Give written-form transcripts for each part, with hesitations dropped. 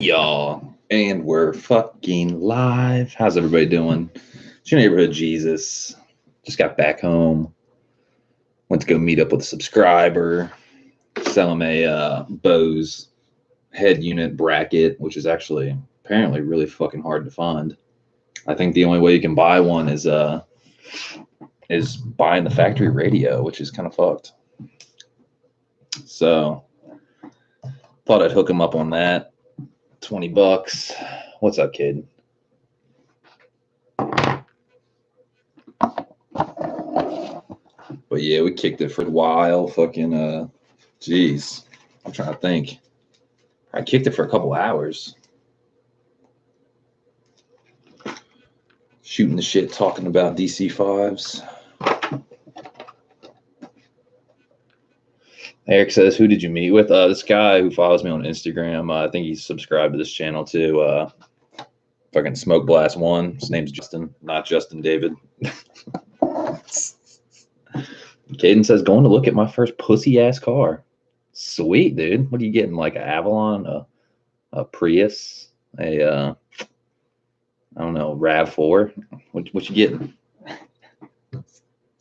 y'all, and we're fucking live. How's everybody doing? It's your neighborhood Jesus. Just got back home. Went to go meet up with a subscriber. Sell him a Bose head unit bracket, which is actually apparently really fucking hard to find. I think the only way you can buy one is buying the factory radio, which is kind of fucked. So thought I'd hook him up on that. $20. What's up, kid? But yeah, we kicked it for a while. Fucking jeez. I'm trying to think. I kicked it for a couple hours. Shooting the shit, talking about DC5s. Eric says, who did you meet with? This guy who follows me on Instagram. I think he's subscribed to this channel too. Fucking Smoke Blast 1. His name's Justin, not Justin David. Caden says, going to look at my first pussy ass car. Sweet, dude. What are you getting? Like an Avalon, a Prius, I don't know, RAV4. What you getting?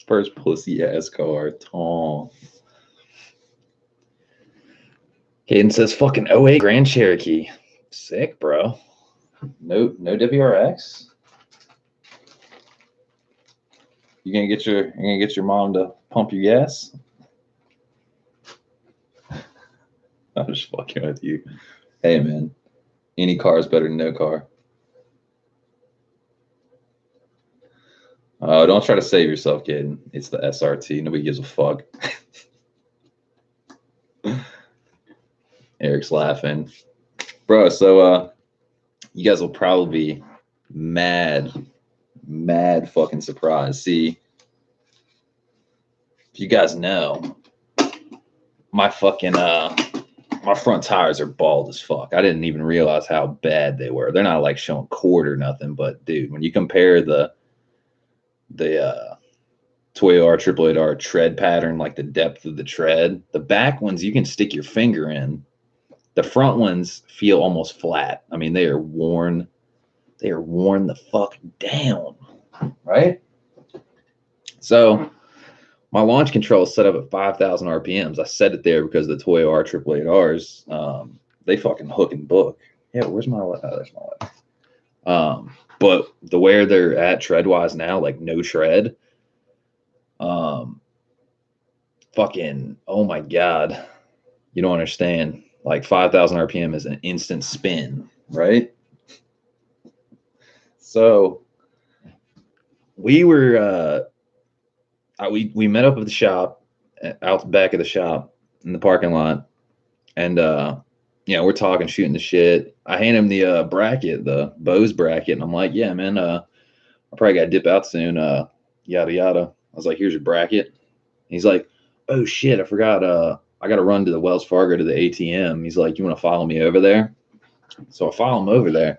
First pussy ass car. Tom. Caden says, fucking 08 Grand Cherokee. Sick, bro. No WRX. You gonna get your mom to pump your gas? I'm just fucking with you. Hey man, any car is better than no car. Don't try to save yourself, kid. It's the SRT. Nobody gives a fuck. Eric's laughing, bro. So you guys will probably be mad fucking surprised. See, if you guys know, my fucking my front tires are bald as fuck. I didn't even realize how bad they were. They're not like showing cord or nothing, but dude, when you compare the Toyota R888R tread pattern, like the depth of the tread, the back ones you can stick your finger in. The front ones feel almost flat. I mean, they are worn. They are worn the fuck down, right? So my launch control is set up at 5,000 RPMs. I set it there because the Toyota R888Rs, they fucking hook and book. Yeah, where's my left? Oh, there's my left. But the where they're at tread-wise now, like no tread, fucking, oh my God. You don't understand. Like 5,000 RPM is an instant spin, right? So we were, we met up at the shop, out the back of the shop in the parking lot, and we're talking, shooting the shit. I hand him the bracket, the Bose bracket, and I'm like, yeah, man, I probably gotta dip out soon. Yada yada. I was like, here's your bracket. And he's like, oh shit, I forgot. I gotta run to the Wells Fargo to the ATM. He's like, you want to follow me over there? So I follow him over there, and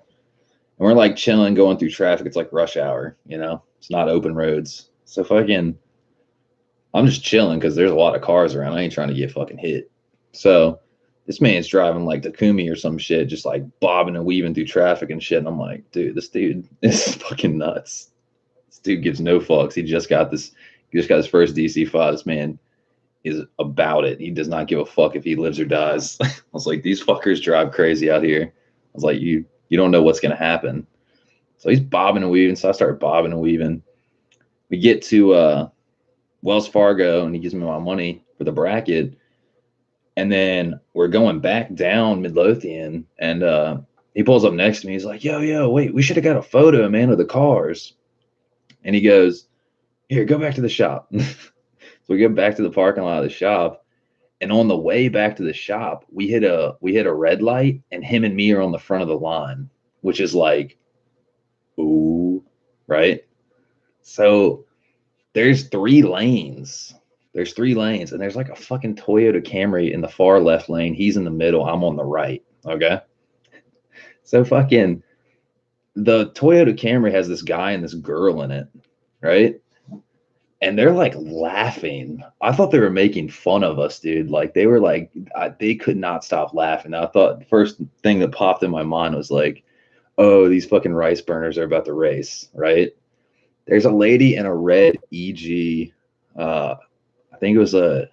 we're like chilling, going through traffic. It's like rush hour, you know. It's not open roads, so fucking. I'm just chilling because there's a lot of cars around. I ain't trying to get fucking hit. So this man's driving like Takumi or some shit, just like bobbing and weaving through traffic and shit. And I'm like, dude, this dude is fucking nuts. This dude gives no fucks. He just got his first DC5. This man is about it. He does not give a fuck if he lives or dies. I was like, these fuckers drive crazy out here. I was like, you don't know what's gonna happen. So he's bobbing and weaving. So I started bobbing and weaving. We get to Wells Fargo, and he gives me my money for the bracket, and then we're going back down Midlothian, and he pulls up next to me. He's like, yo, wait, we should have got a photo, man, of the cars. And he goes, here, go back to the shop. So we go back to the parking lot of the shop, and on the way back to the shop, we hit a red light, and him and me are on the front of the line, which is like, ooh, right? So there's three lanes, and there's like a fucking Toyota Camry in the far left lane. He's in the middle. I'm on the right. Okay. So fucking the Toyota Camry has this guy and this girl in it, right? and they're like laughing. I thought they were making fun of us, dude. Like they were like, they could not stop laughing. I thought the first thing that popped in my mind was like, oh, these fucking rice burners are about to race, right? There's a lady in a red EG. I think it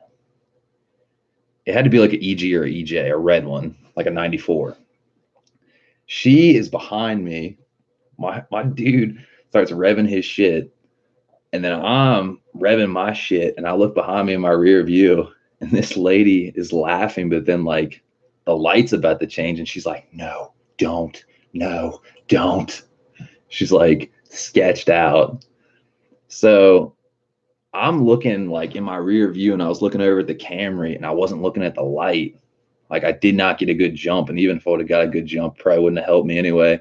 had to be like an EG or EJ, a red one, like a 94. She is behind me. My dude starts revving his shit, and then I'm revving my shit, and I look behind me in my rear view, and this lady is laughing, but then like the light's about to change, and she's like, "No, don't, no, don't." She's like sketched out. So I'm looking like in my rear view, and I was looking over at the Camry, and I wasn't looking at the light. Like I did not get a good jump, and even if I would have got a good jump, probably wouldn't have helped me anyway.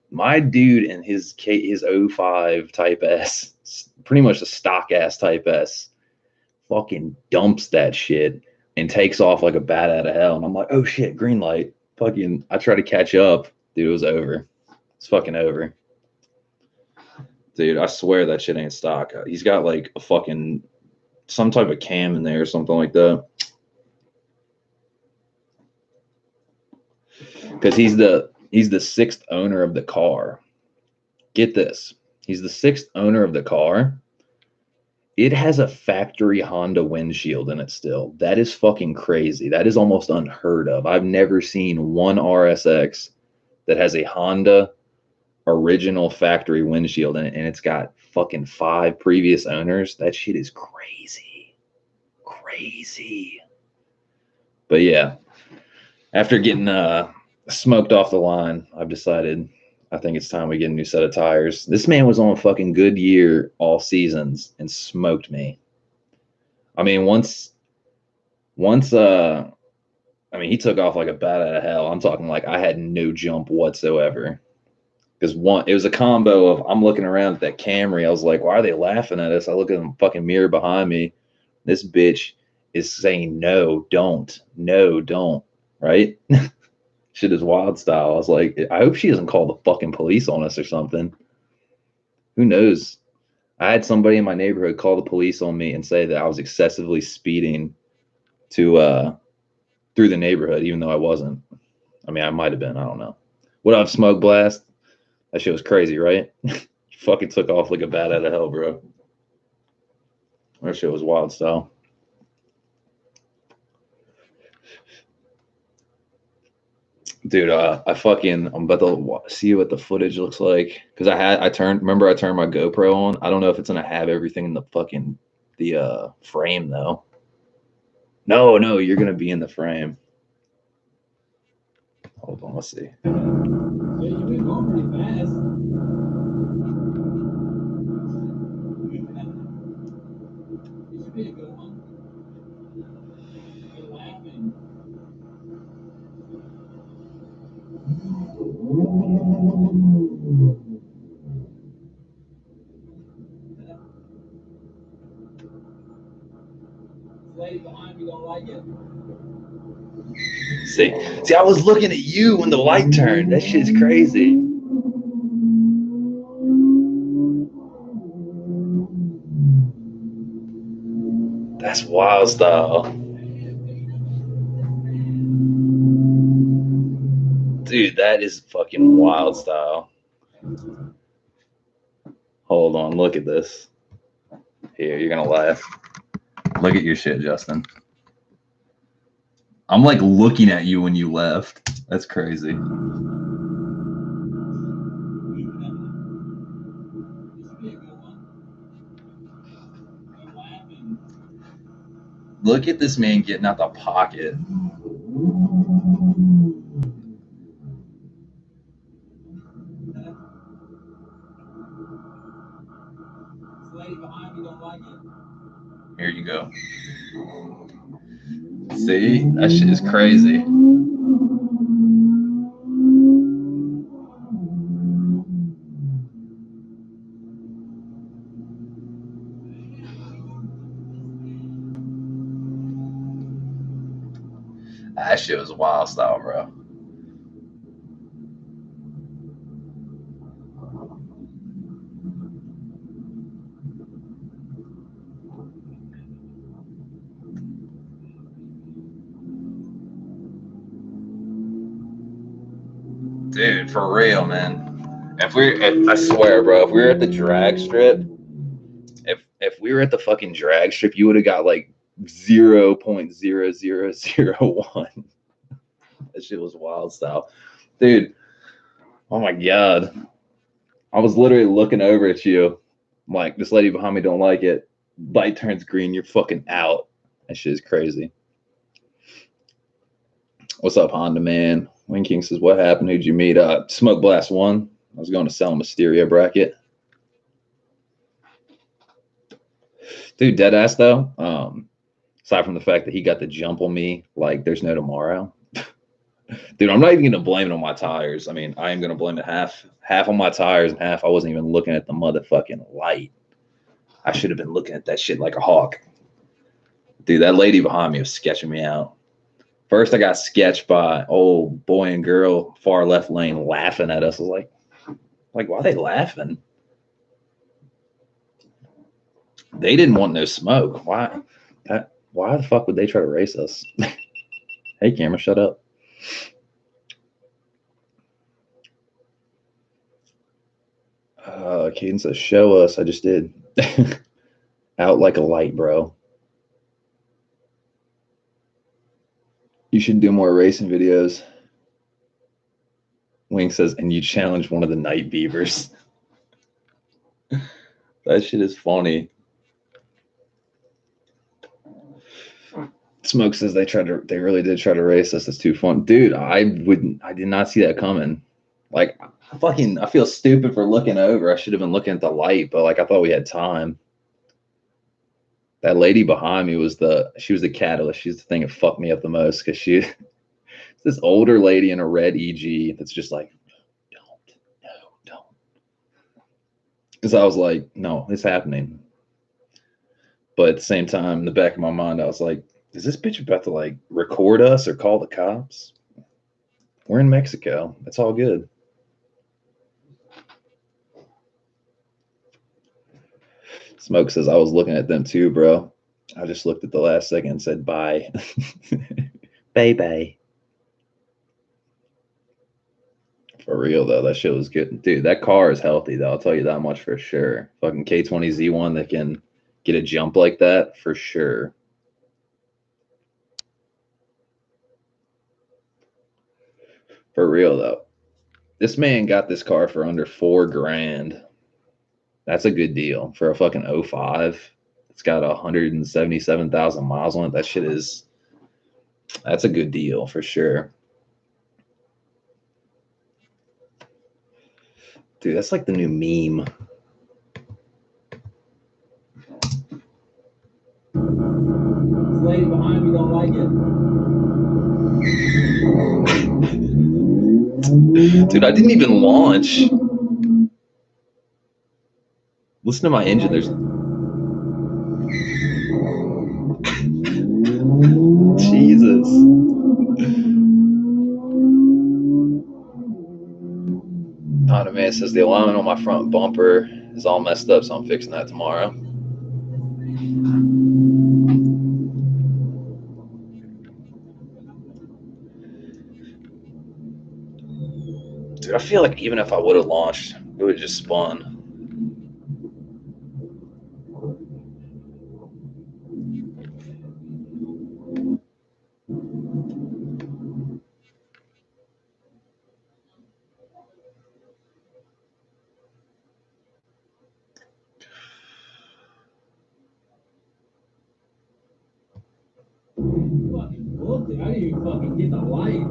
My dude in his '05 Type S, pretty much a stock ass Type S, fucking dumps that shit and takes off like a bat out of hell. And I'm like, oh shit, green light. Fucking, I try to catch up, dude. It was over. It's fucking over, dude. I swear that shit ain't stock. He's got like a fucking some type of cam in there or something like that. Because he's the sixth owner of the car. Get this. He's the sixth owner of the car. It has a factory Honda windshield in it still. That is fucking crazy. That is almost unheard of. I've never seen one RSX that has a Honda original factory windshield in it, and it's got fucking 5 previous owners. That shit is crazy. Crazy. But yeah, after getting smoked off the line, I've decided I think it's time we get a new set of tires. This man was on fucking Goodyear all seasons and smoked me. I mean, once I mean, he took off like a bat out of hell. I'm talking like I had no jump whatsoever. Because it was a combo of I'm looking around at that Camry. I was like, why are they laughing at us? I look at the fucking mirror behind me. This bitch is saying no, don't, right? Shit is wild style. I was like, I hope she doesn't call the fucking police on us or something. Who knows? I had somebody in my neighborhood call the police on me and say that I was excessively speeding to through the neighborhood, even though I wasn't. I mean, I might have been. I don't know. What up, Smoke Blast? That shit was crazy, right? Fucking took off like a bat out of hell, bro. That shit was wild style. Dude, I'm about to see what the footage looks like because I turned my GoPro on. I don't know if it's gonna have everything in the frame though. No, you're gonna be in the frame. Hold on, let's see. Yeah, you've been going pretty fast. This should be a good one. You're laughing. Lady behind me don't like it. See, I was looking at you when the light turned. That shit's crazy. That's wild style. Dude, that is fucking wild style. Hold on, look at this. Here, you're gonna laugh. Look at your shit, Justin. I'm like looking at you when you left. That's crazy. Look at this man getting out the pocket. Here you go. See? That shit is crazy. That shit was wild style, bro. Dude, for real, man. I swear, bro, if we were at the drag strip, if we were at the fucking drag strip, you would have got like 0.0001. That shit was wild style. Dude, oh my God. I was literally looking over at you. I'm like, this lady behind me don't like it. Light turns green, you're fucking out. That shit is crazy. What's up, Honda Man? Wing King says, what happened? Who'd you meet? Smoke Blast 1. I was going to sell him a stereo bracket. Dude, dead ass though. Aside from the fact that he got the jump on me like there's no tomorrow. Dude, I'm not even gonna blame it on my tires. I mean, I am gonna blame it half on my tires and half I wasn't even looking at the motherfucking light. I should have been looking at that shit like a hawk. Dude, that lady behind me was sketching me out. First, I got sketched by old boy and girl far left lane laughing at us. I was like, why are they laughing? They didn't want no smoke. Why the fuck would they try to race us? Hey, camera, shut up. Caden says, show us. I just did. Out like a light, bro. You should do more racing videos. Wing says, and you challenge one of the night beavers. That shit is funny. Smoke says they really did try to race us. It's too fun. Dude, I did not see that coming. Like, I feel stupid for looking over. I should have been looking at the light, but like I thought we had time. That lady behind me she was the catalyst. She's the thing that fucked me up the most because she's this older lady in a red EG that's just like, don't. Because I was like, no, it's happening. But at the same time, in the back of my mind, I was like, is this bitch about to like record us or call the cops? We're in Mexico. It's all good. Smoke says, I was looking at them too, bro. I just looked at the last second and said, bye. Bye. For real, though, that shit was good. Dude, that car is healthy, though. I'll tell you that much for sure. Fucking K20Z1 that can get a jump like that, for sure. For real, though. This man got this car for under $4,000. That's a good deal for a fucking 05. It's got 177,000 miles on it. That's a good deal for sure. Dude, that's like the new meme. This lady behind me don't like it. Dude, I didn't even launch. Listen to my engine. There's Jesus. Honda Man says the alignment on my front bumper is all messed up, so I'm fixing that tomorrow. Dude, I feel like even if I would have launched, it would have just spun. I didn't even fucking get the light.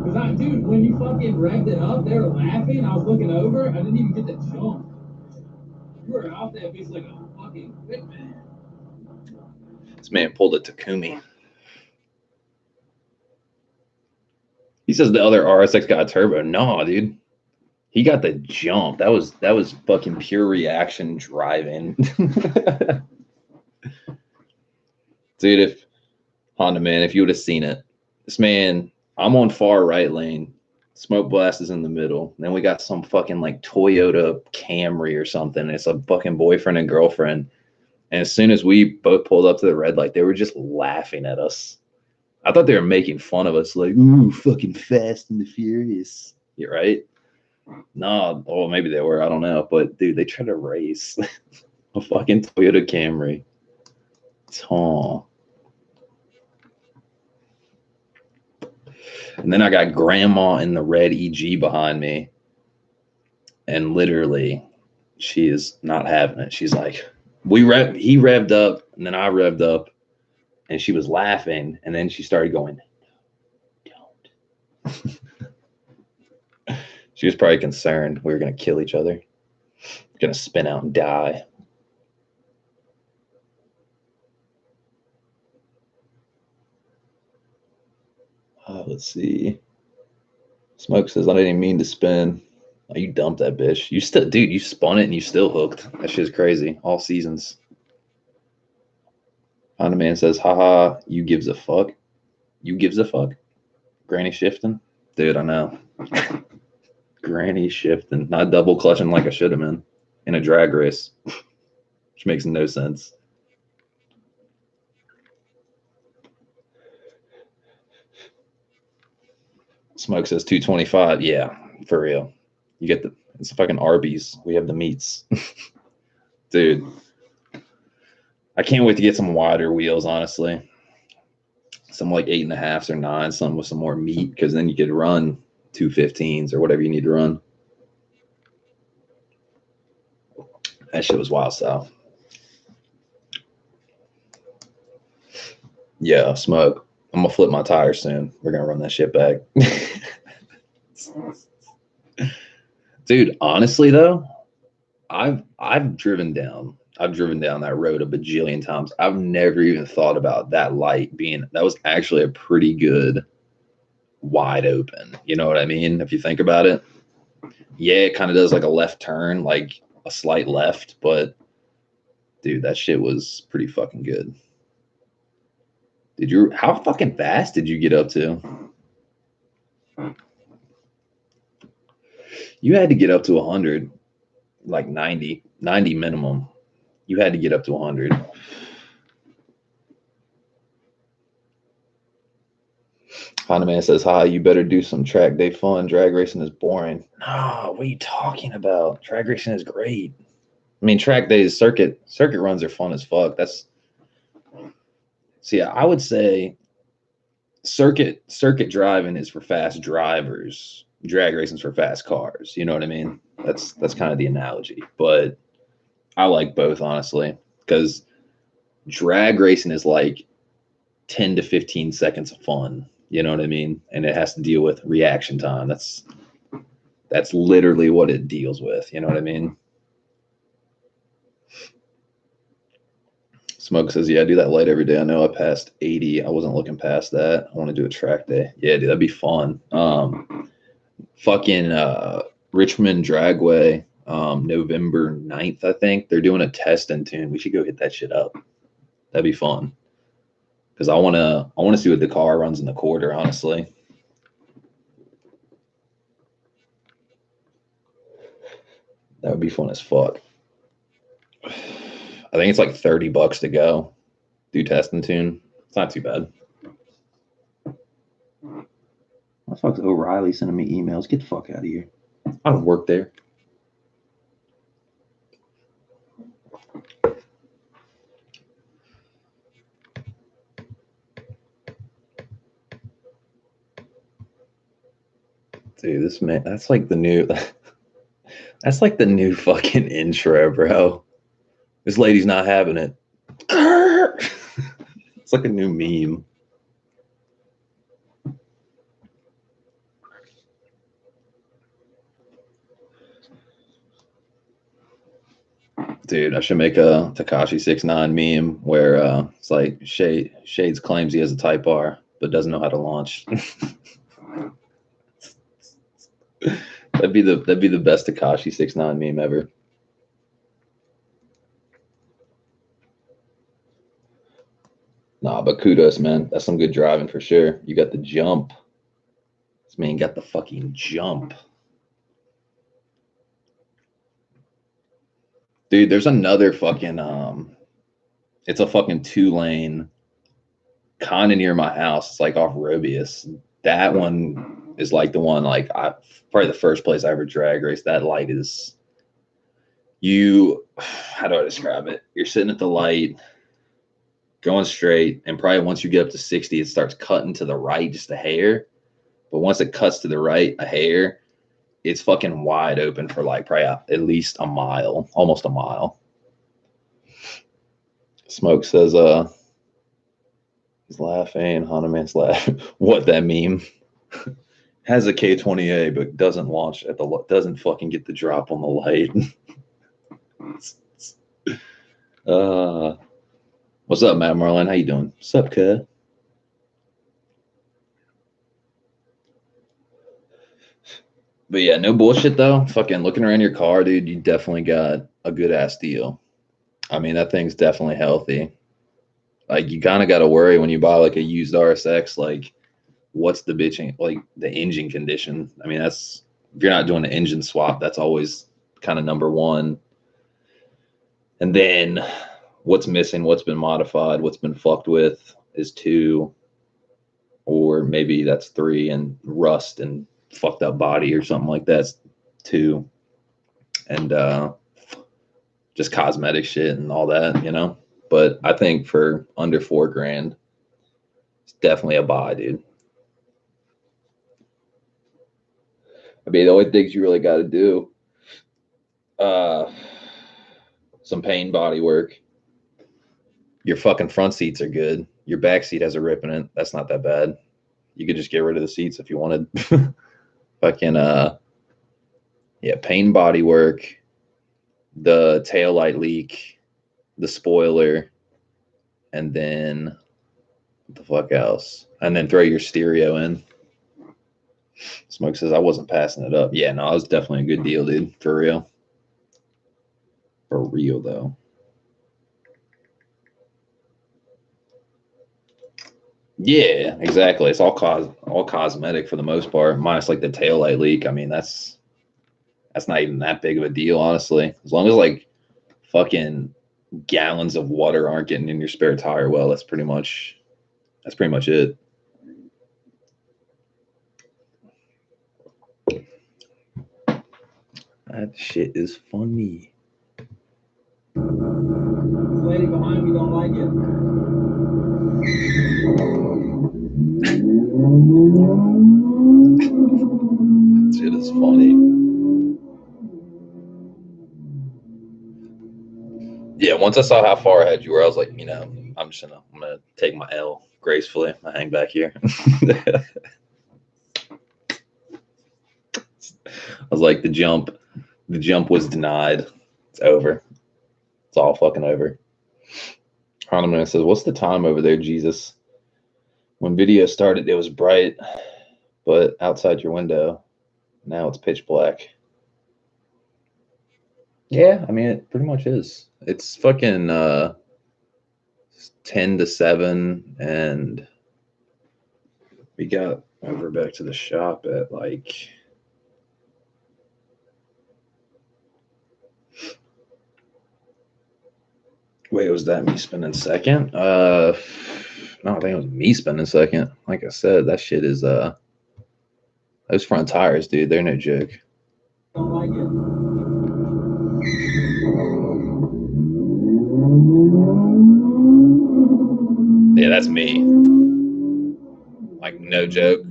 Because dude, when you fucking revved it up, they were laughing. I was looking over. I didn't even get the jump. You were out there bitch like a fucking quick man. This man pulled a Takumi. He says the other RSX got a turbo. No, dude. He got the jump. That was fucking pure reaction driving. Dude, if Honda Man, if you would have seen it, this man, I'm on far right lane. Smoke Blast is in the middle. Then we got some fucking like Toyota Camry or something. It's a fucking boyfriend and girlfriend. And as soon as we both pulled up to the red light, they were just laughing at us. I thought they were making fun of us, like, ooh, fucking Fast and the Furious. You're right. No, well, maybe they were. I don't know. But dude, they tried to race a fucking Toyota Camry. Oh. And then I got grandma in the red EG behind me. And literally, she is not having it. She's like, he revved up, and then I revved up, and she was laughing, and then she started going, don't. She was probably concerned we were gonna kill each other. Gonna spin out and die. Let's see. Smoke says, I didn't mean to spin. Oh, you dumped that bitch. You still, dude, you spun it and you still hooked. That shit's crazy. All seasons. Honda Man says, haha, you gives a fuck. You gives a fuck? Granny shifting? Dude, I know. Granny shifting. Not double clutching like I should have been in a drag race. Which makes no sense. Smoke says 225. Yeah, for real. You get it's fucking Arby's. We have the meats. Dude. I can't wait to get some wider wheels, honestly. Some like 8.5s or 9s, some with some more meat, because then you could run 215s or whatever you need to run. That shit was wild style. Yeah, Smoke. I'm gonna flip my tire soon. We're gonna run that shit back. Dude, honestly though, I've driven down that road a bajillion times. I've never even thought about that light being, that was actually a pretty good wide open. You know what I mean? If you think about it. Yeah, it kind of does like a left turn, like a slight left, but dude, that shit was pretty fucking good. How fucking fast did you get up to? You had to get up to 100, like 90 minimum. You had to get up to 100. Honda Man says, hi, you better do some track day fun. Drag racing is boring. No, what are you talking about? Drag racing is great. I mean, track days, circuit runs are fun as fuck. I would say circuit driving is for fast drivers. Drag racing is for fast cars. You know what I mean? That's kind of the analogy. But I like both, honestly, because drag racing is like 10 to 15 seconds of fun. You know what I mean? And it has to deal with reaction time. That's literally what it deals with. You know what I mean? Smoke says, yeah, I do that light every day. I know I passed 80. I wasn't looking past that. I want to do a track day. Yeah, dude, that'd be fun. Fucking Richmond Dragway, November 9th, I think. They're doing a test and tune. We should go hit that shit up. That'd be fun. Because I wanna see what the car runs in the quarter, honestly. That would be fun as fuck. I think it's like $30 to go. Do test and tune. It's not too bad. What the fuck's O'Reilly sending me emails? Get the fuck out of here. I don't work there. Dude, this man, that's like the new fucking intro, bro. This lady's not having it. It's like a new meme. Dude, I should make a Tekashi 6ix9ine meme where it's like Shades claims he has a Type R, but doesn't know how to launch. That'd be the best Tekashi 6ix9ine meme ever. Nah, but kudos, man. That's some good driving for sure. You got the jump. This man got the fucking jump. Dude, there's another fucking it's a fucking 2-lane kind of near my house. It's like off Robius. That one is like the one, like probably the first place I ever drag raced. That light is how do I describe it? You're sitting at the light, going straight, and probably once you get up to 60, it starts cutting to the right just a hair. But once it cuts to the right a hair, it's fucking wide open for like probably at least a mile, almost a mile. Smoke says, he's laughing. Hanuman's laughing. What, that meme? Has a K20A, but doesn't launch doesn't fucking get the drop on the light. What's up, Matt Marlin? How you doing? What's up, cuz? But yeah, no bullshit though. Fucking looking around your car, dude, you definitely got a good ass deal. I mean, that thing's definitely healthy. Like, you kind of got to worry when you buy like a used RSX, like, what's the bitching, like the engine condition? I mean, that's, if you're not doing an engine swap, that's always kind of number one. And then what's missing, what's been modified, what's been fucked with is two, or maybe that's three, and rust and fucked up body or something like that's two. And just cosmetic shit and all that, you know. But I think for under $4,000, it's definitely a buy, dude. I mean, the only things you really got to do, some paint body work. Your fucking front seats are good. Your back seat has a rip in it. That's not that bad. You could just get rid of the seats if you wanted. Fucking yeah, paint body work, the tail light leak, the spoiler, and then what the fuck else? And then throw your stereo in. Smoke says I wasn't passing it up. Yeah, no, it was definitely a good deal, dude. For real. For real though. Yeah, exactly. It's all cosmetic for the most part, minus like the tail light leak. I mean, that's not even that big of a deal, honestly. As long as like fucking gallons of water aren't getting in your spare tire well, that's pretty much it. That shit is funny. This lady behind me don't like it. That shit is funny. Yeah, once I saw how far ahead you were, I was like, you know, I'm gonna take my L gracefully. I hang back here. I was like, the jump was denied. It's over. It's all fucking over. Hanuman says, what's the time over there, Jesus? When video started, it was bright, but outside your window, now it's pitch black. Yeah, I mean, it pretty much is. It's fucking 10 to 7, and we got over back to the shop at like, wait, was that me spending second? No, I think it was me spending second. Like I said, that shit is those front tires, dude, they're no joke. Don't like it. Yeah, that's me. Like, no joke.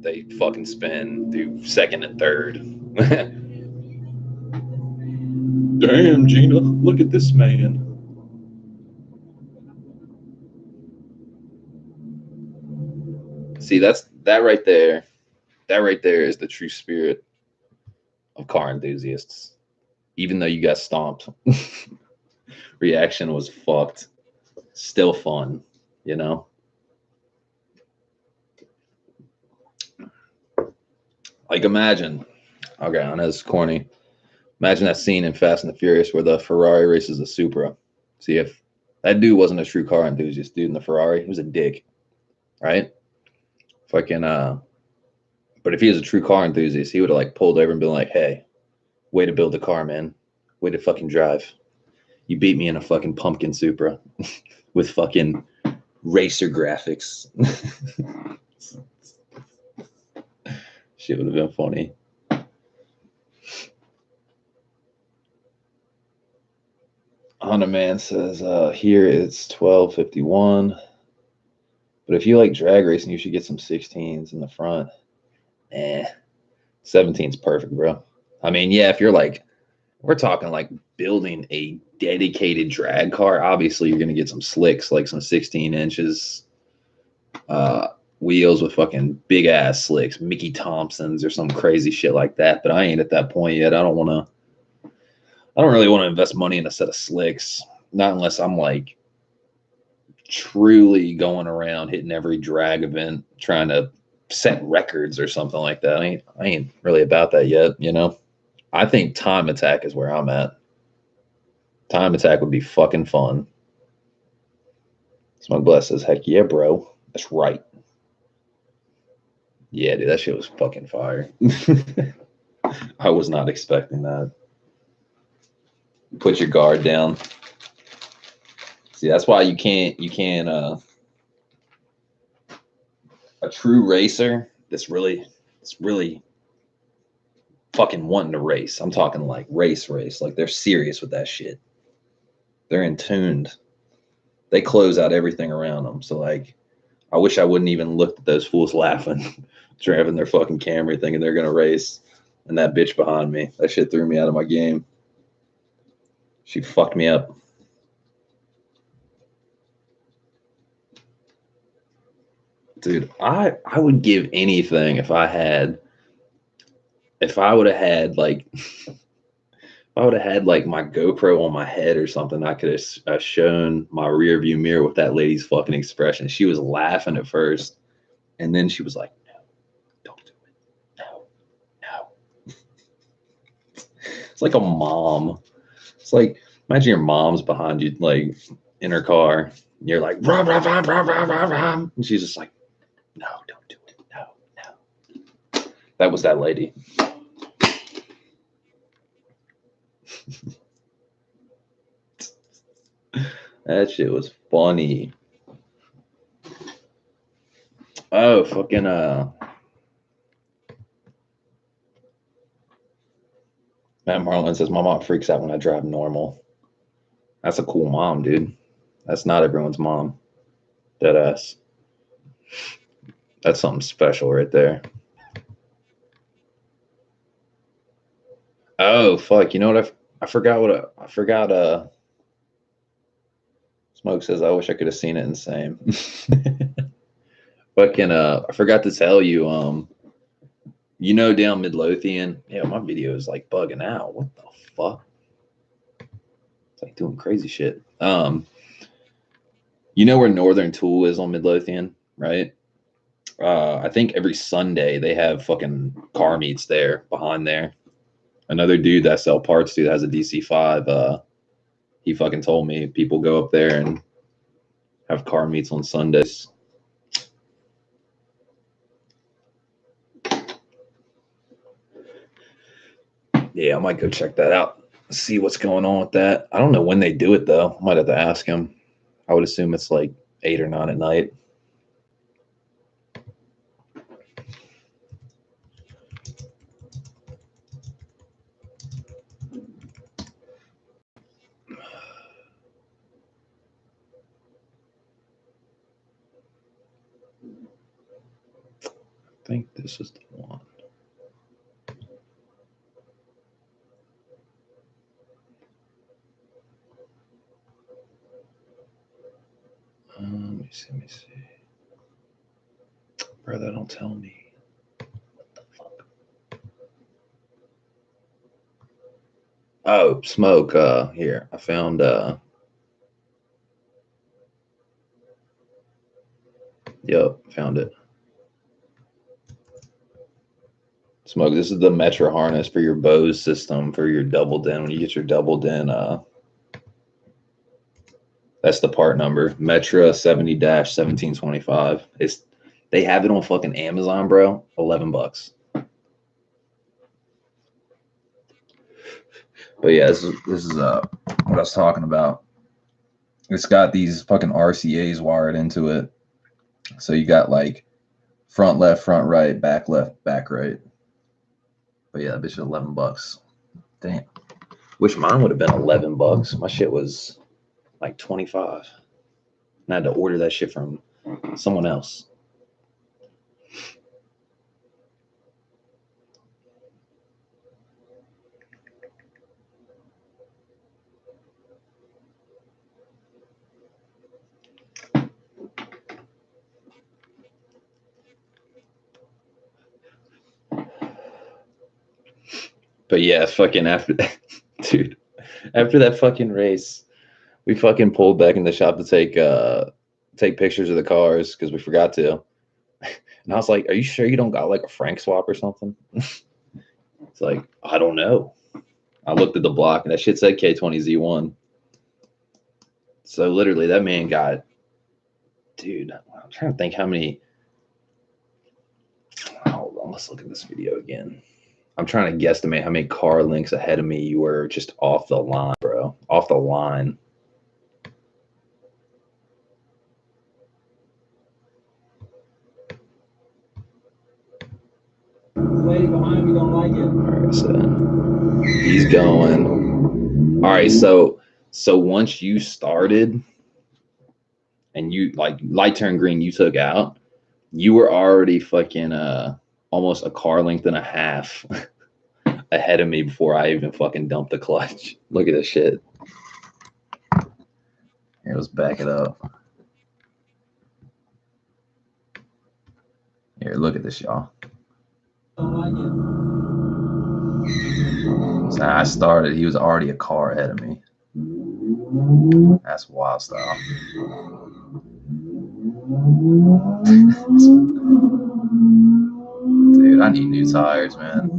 They fucking spin through second and third. Damn, Gina, look at this man. See, that right there. That right there is the true spirit of car enthusiasts. Even though you got stomped, reaction was fucked. Still fun, you know? Like, imagine, okay, I know it's corny. Imagine that scene in Fast and the Furious where the Ferrari races the Supra. See, if that dude wasn't a true car enthusiast, dude in the Ferrari, he was a dick, right? Fucking, but if he was a true car enthusiast, he would have like pulled over and been like, hey, way to build the car, man. Way to fucking drive. You beat me in a fucking pumpkin Supra with fucking racer graphics. Shit would have been funny. Honda Man says here it's 1251. But if you like drag racing, you should get some 16s in the front. 17's perfect, bro. I mean, yeah, if you're like, we're talking like building a dedicated drag car, obviously you're gonna get some slicks, like some 16 inches wheels with fucking big ass slicks, Mickey Thompsons or some crazy shit like that. But I ain't at that point yet. I don't really want to invest money in a set of slicks. Not unless I'm like truly going around hitting every drag event trying to set records or something like that. I ain't really about that yet, you know. I think time attack is where I'm at. Time attack would be fucking fun. Smoke Bless says, heck yeah, bro. That's right. Yeah, dude, that shit was fucking fire. I was not expecting that. Put your guard down. See, that's why you can't a true racer that's really fucking wanting to race. I'm talking like race. Like they're serious with that shit. They're in tuned. They close out everything around them. So like, I wish I wouldn't even looked at those fools laughing, driving their fucking Camry thinking they're gonna race, and that bitch behind me. That shit threw me out of my game. She fucked me up. Dude, I would give anything if I would have had like my GoPro on my head or something. I could have shown my rear view mirror with that lady's fucking expression. She was laughing at first, and then she was like, "No, don't do it. No." It's like a mom. It's like, imagine your mom's behind you, like in her car. And you're like, rah, rah, rah, rah, rah, rah, rah. And she's just like, no, don't do it. No. That was that lady. That shit was funny. Oh, fucking Matt Marlin says my mom freaks out when I drive normal. That's a cool mom, dude. That's not everyone's mom. Dead ass. That's something special right there. Oh fuck! You know what? I forgot I forgot. Smoke says I wish I could have seen it in the same. Fucking I forgot to tell you. You know, down Midlothian. Yeah, my video is like bugging out. What the fuck? It's like doing crazy shit. You know where Northern Tool is on Midlothian, right? I think every Sunday they have fucking car meets there behind there. Another dude that sell parts to that has a DC5. He fucking told me people go up there and have car meets on Sundays. Yeah, I might go check that out. See what's going on with that. I don't know when they do it though. I might have to ask him. I would assume it's like 8 or 9 at night. I think this is the one. Let me see. Brother, don't tell me. What the fuck? Oh, smoke. Here. I found Yep, found it. Smoke, this is the Metra harness for your Bose system for your double din. When you get your double din, that's the part number. Metra 70-1725. They have it on fucking Amazon, bro. $11. But yeah, this is what I was talking about. It's got these fucking RCAs wired into it. So you got like Front left, front right, back left, back right. But yeah, that bitch is $11. Damn. Wish mine would have been $11. My shit was like 25. And I had to order that shit from someone else. But yeah, fucking after that, dude, after that fucking race, we fucking pulled back in the shop to take pictures of the cars because we forgot to. And I was like, "Are you sure you don't got like a Frank swap or something?" It's like, I don't know. I looked at the block and that shit said K20Z1. So literally, that man got, dude. I'm trying to think how many. Hold on, let's look at this video again. I'm trying to guesstimate how many car links ahead of me you were just off the line, bro. Off the line. Lady behind me don't like it. All right, so he's going. All right, so once you started and you like light turned green, you took out, you were already fucking almost a car length and a half ahead of me before I even fucking dumped the clutch. Look at this shit. Here, let's back it up. Here, look at this, y'all. Don't like it. So I started, he was already a car ahead of me. That's wild style. Dude, I need new tires, man.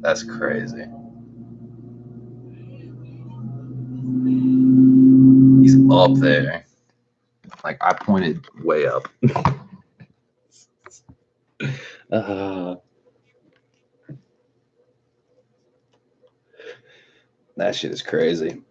That's crazy. He's up there. Like, I pointed way up. That shit is crazy.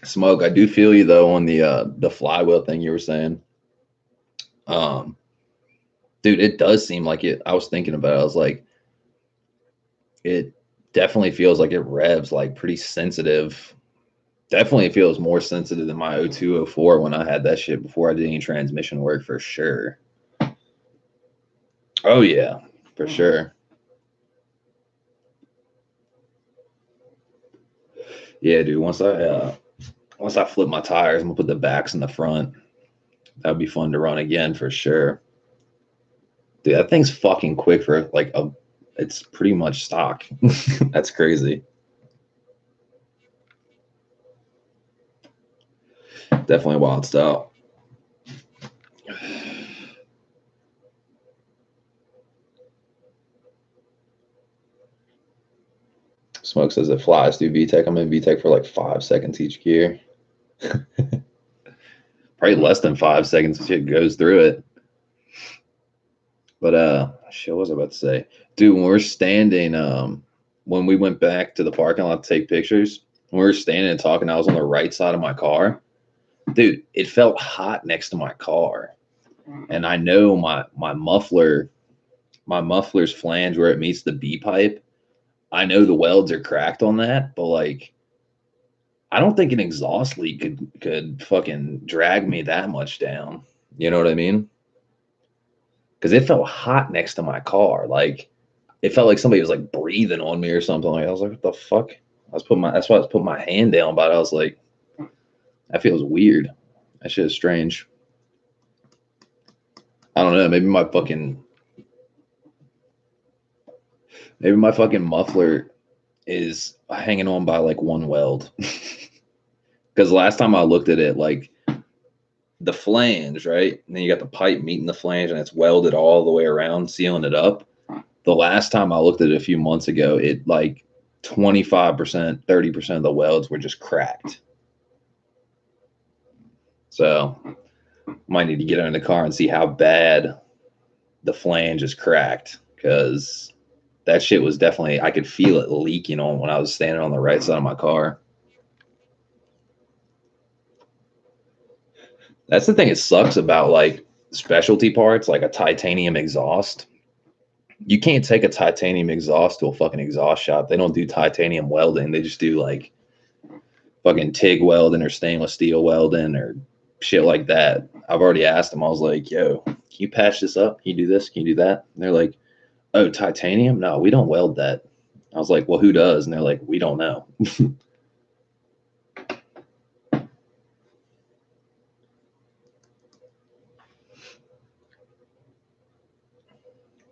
Smoke, I do feel you though on the flywheel thing you were saying. Dude, it does seem like it. I was thinking about it. I was like, it definitely feels like it revs like pretty sensitive. Definitely feels more sensitive than my 0204 when I had that shit before I did any transmission work for sure. Oh yeah, for sure. Yeah, dude. Once I flip my tires, I'm gonna put the backs in the front. That'd be fun to run again for sure. Dude, that thing's fucking quick for like a. It's pretty much stock. That's crazy. Definitely wild style. Smoke says it flies through VTEC. I'm in VTEC for like 5 seconds each gear. Probably less than 5 seconds. Shit goes through it. But shit, what was I about to say? Dude, when we're standing, when we went back to the parking lot to take pictures, when we were standing and talking, I was on the right side of my car. Dude, it felt hot next to my car. And I know my muffler's flange where it meets the B pipe. I know the welds are cracked on that, but like I don't think an exhaust leak could fucking drag me that much down. You know what I mean? Because it felt hot next to my car. Like it felt like somebody was like breathing on me or something. Like I was like, what the fuck? That's why I was putting my hand down, but I was like, that feels weird. That shit is strange. I don't know. Maybe my fucking muffler is hanging on by like one weld. Because last time I looked at it, like the flange, right? And then you got the pipe meeting the flange and it's welded all the way around, sealing it up. The last time I looked at it a few months ago, it like 25%, 30% of the welds were just cracked. So might need to get in the car and see how bad the flange is cracked because that shit was definitely, I could feel it leaking on when I was standing on the right side of my car. That's the thing. It sucks about like specialty parts, like a titanium exhaust. You can't take a titanium exhaust to a fucking exhaust shop. They don't do titanium welding. They just do like fucking TIG welding or stainless steel welding or shit like that. I've already asked them. I was like, yo, can you patch this up? Can you do this? Can you do that? And they're like, oh, titanium? No, we don't weld that. I was like, well, who does? And they're like, we don't know.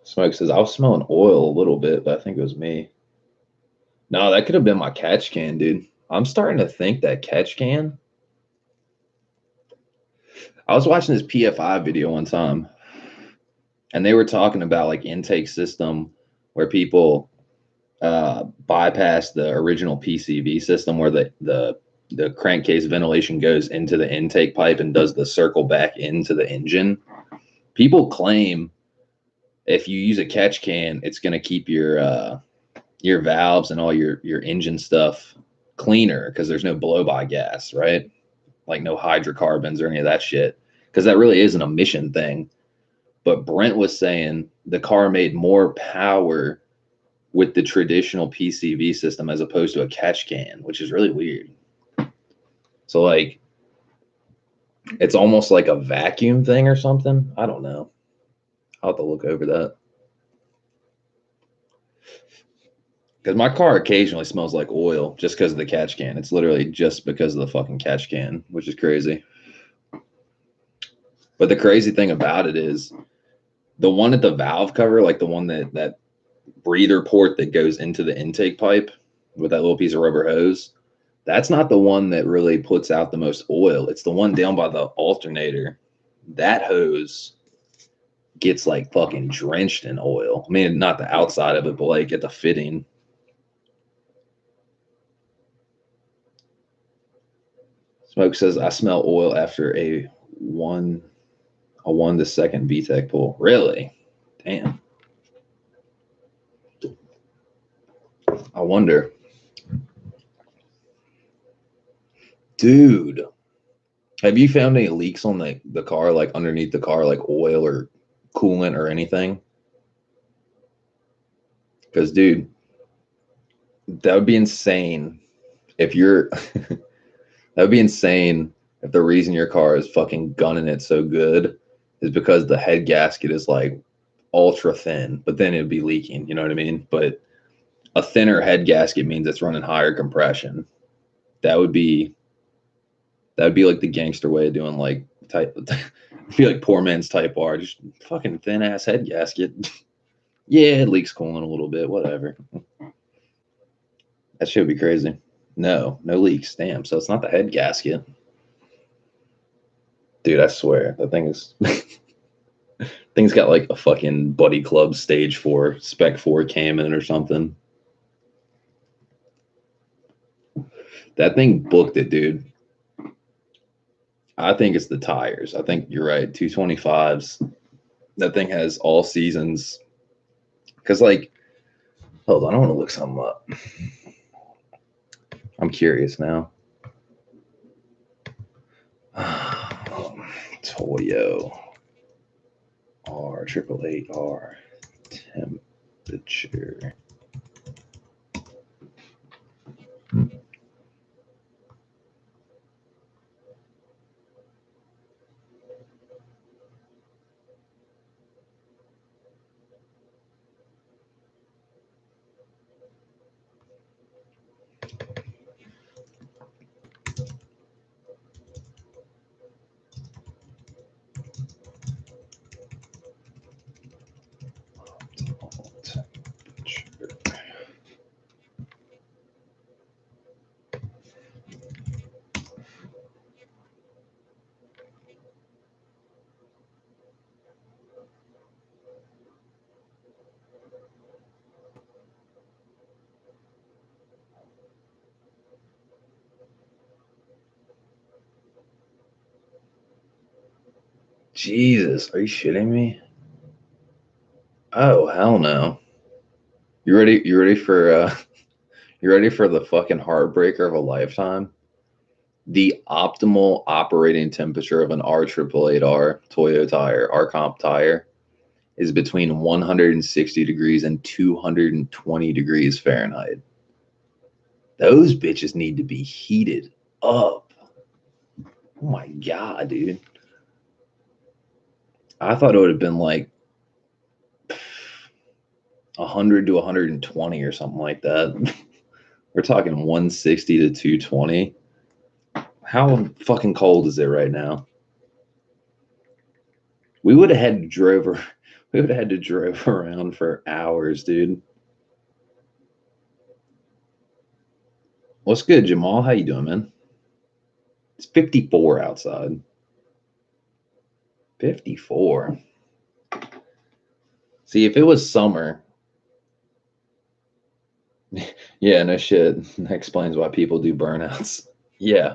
Smoke says, I was smelling oil a little bit, but I think it was me. No, that could have been my catch can, dude. I'm starting to think that catch can. I was watching this PFI video one time, and they were talking about like intake system where people bypass the original PCV system where the crankcase ventilation goes into the intake pipe and does the circle back into the engine. People claim if you use a catch can, it's going to keep your valves and all your engine stuff cleaner because there's no blow by gas, right? Like no hydrocarbons or any of that shit, because that really is an emission thing. But Brent was saying the car made more power with the traditional PCV system as opposed to a catch can, which is really weird. So like it's almost like a vacuum thing or something. I don't know. I'll have to look over that. Because my car occasionally smells like oil just because of the catch can. It's literally just because of the fucking catch can, which is crazy. But the crazy thing about it is the one at the valve cover, like the one that breather port that goes into the intake pipe with that little piece of rubber hose, that's not the one that really puts out the most oil. It's the one down by the alternator. That hose gets like fucking drenched in oil. I mean, not the outside of it, but like at the fitting. Smoke says I smell oil after a 1 to second VTEC pull. Really? Damn. I wonder. Dude, have you found any leaks on the car, like underneath the car, like oil or coolant or anything? Because, dude, that would be insane if you're that would be insane if the reason your car is fucking gunning it so good is because the head gasket is like ultra thin, but then it'd be leaking, you know what I mean? But a thinner head gasket means it's running higher compression. That would be like the gangster way of doing like type be like poor man's Type R, just fucking thin ass head gasket. Yeah, it leaks coolant a little bit, whatever. That should be crazy. No leaks. Damn. So it's not the head gasket. Dude, I swear that thing is thing's got like a fucking Buddy Club stage 4 spec 4 cam in it or something. That thing booked it, dude. I think it's the tires. I think you're right. 225s. That thing has all seasons. Cause like, hold on, I want to look something up. I'm curious now. Toyo R888R temperature. Jesus, are you shitting me? Oh, hell no. You ready? You ready for you ready for the fucking heartbreaker of a lifetime? The optimal operating temperature of an R888R Toyo tire, R comp tire, is between 160 degrees and 220 degrees Fahrenheit. Those bitches need to be heated up. Oh my god, dude. I thought it would have been like 100 to 120 or something like that. We're talking 160 to 220. How fucking cold is it right now? We would have had to drove around for hours, dude. What's good, Jamal? How you doing, man? It's 54 outside. 54. See, if it was summer, yeah, no shit. That explains why people do burnouts. Yeah,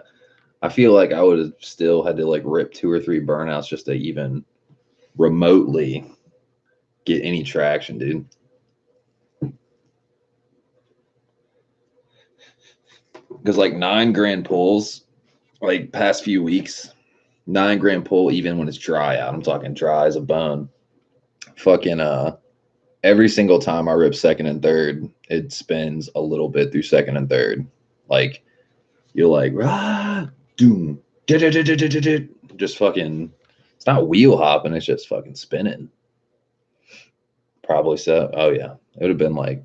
I feel like I would have still had to like rip 2 or 3 burnouts just to even remotely get any traction, dude. Because like 9 grand pulls, like past few weeks, 9 grand pull, even when it's dry out. I'm talking dry as a bone. Fucking every single time I rip second and third, it spins a little bit through second and third. Like you're like doom, just fucking. It's not wheel hopping. It's just fucking spinning. Probably so. Oh yeah, it would have been like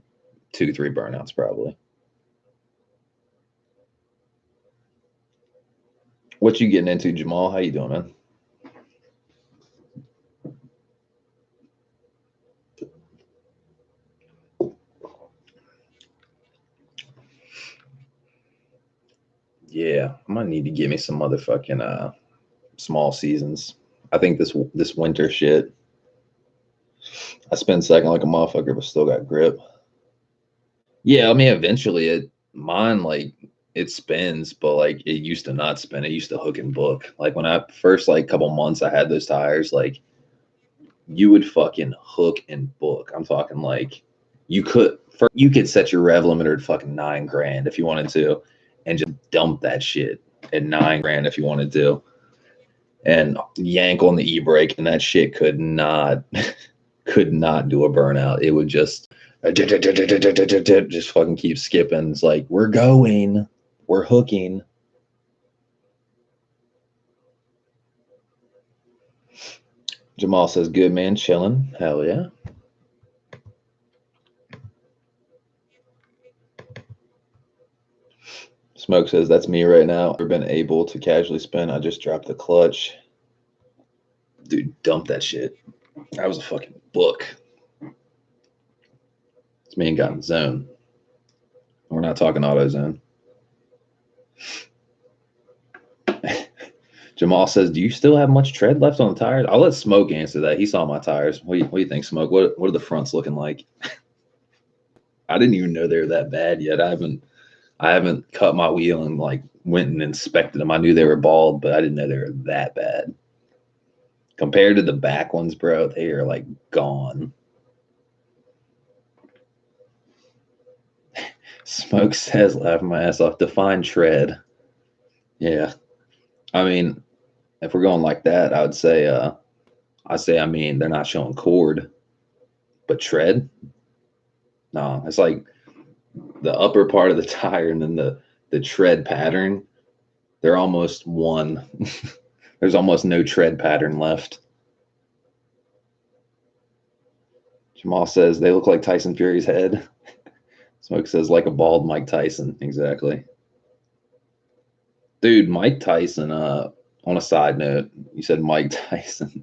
2, 3 burnouts probably. What you getting into, Jamal? How you doing, man? Yeah, I might need to give me some motherfucking small seasons. I think this winter shit. I spin second like a motherfucker, but still got grip. Yeah, I mean, eventually mine like it spins, but like it used to not spin. It used to hook and book. Like when I first like couple months I had those tires, like you would fucking hook and book. I'm talking like you could set your rev limiter at fucking 9 grand if you wanted to, and just dump that shit at 9 grand if you wanted to, and yank on the e-brake, and that shit could not could not do a burnout. It would just fucking keep skipping. It's like we're going, we're hooking. Jamal says, "Good man, chilling. Hell yeah." Smoke says, "That's me right now. I've been able to casually spin. I just dropped the clutch. Dude, dump that shit. That was a fucking book. This man got in zone. We're not talking AutoZone." Jamal says, "Do you still have much tread left on the tires?" I'll let Smoke answer that. He saw my tires. What do you think, Smoke? What are the fronts looking like? I didn't even know they were that bad yet. I haven't cut my wheel and like went and inspected them. I knew they were bald, but I didn't know they were that bad. Compared to the back ones, bro, they are like gone. Smoke says, laughing my ass off. Define tread. Yeah. I mean, if we're going like that, I mean, they're not showing cord, but tread. No, it's like the upper part of the tire and then the tread pattern. They're almost one. There's almost no tread pattern left. Jamal says they look like Tyson Fury's head. Smoke says like a bald Mike Tyson. Exactly. Dude, Mike Tyson, on a side note, you said Mike Tyson.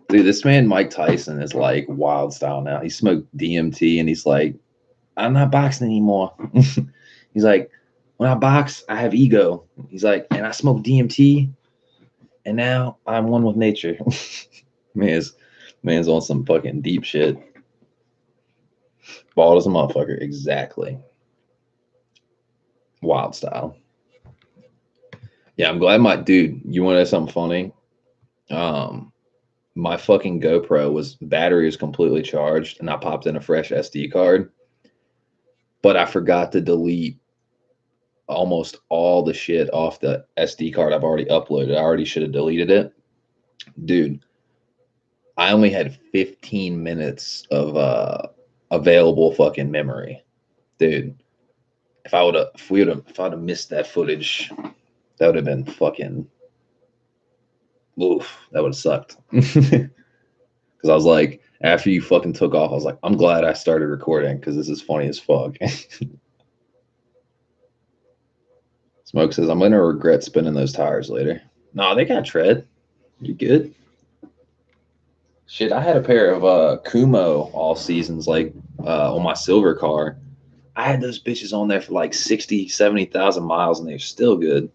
Dude, this man, Mike Tyson, is like wild style now. He smoked DMT and he's like, I'm not boxing anymore. He's like, when I box, I have ego. He's like, and I smoke DMT and now I'm one with nature. Man's on some fucking deep shit. Bald as a motherfucker. Exactly. Wild style. Yeah, I'm glad dude, you want to know something funny? My fucking GoPro battery was completely charged and I popped in a fresh SD card but I forgot to delete almost all the shit off the SD card I've already uploaded. I already should have deleted it. Dude, I only had 15 minutes of available fucking memory. Dude, if I would have missed that footage, that would have been fucking oof, that would have sucked. Because I was like, after you fucking took off, I was like, I'm glad I started recording because this is funny as fuck. Smoke says, I'm going to regret spinning those tires later. No, they got tread. You good? Shit, I had a pair of Kumo all seasons, like on my silver car. I had those bitches on there for like 60, 70,000 miles, and they're still good.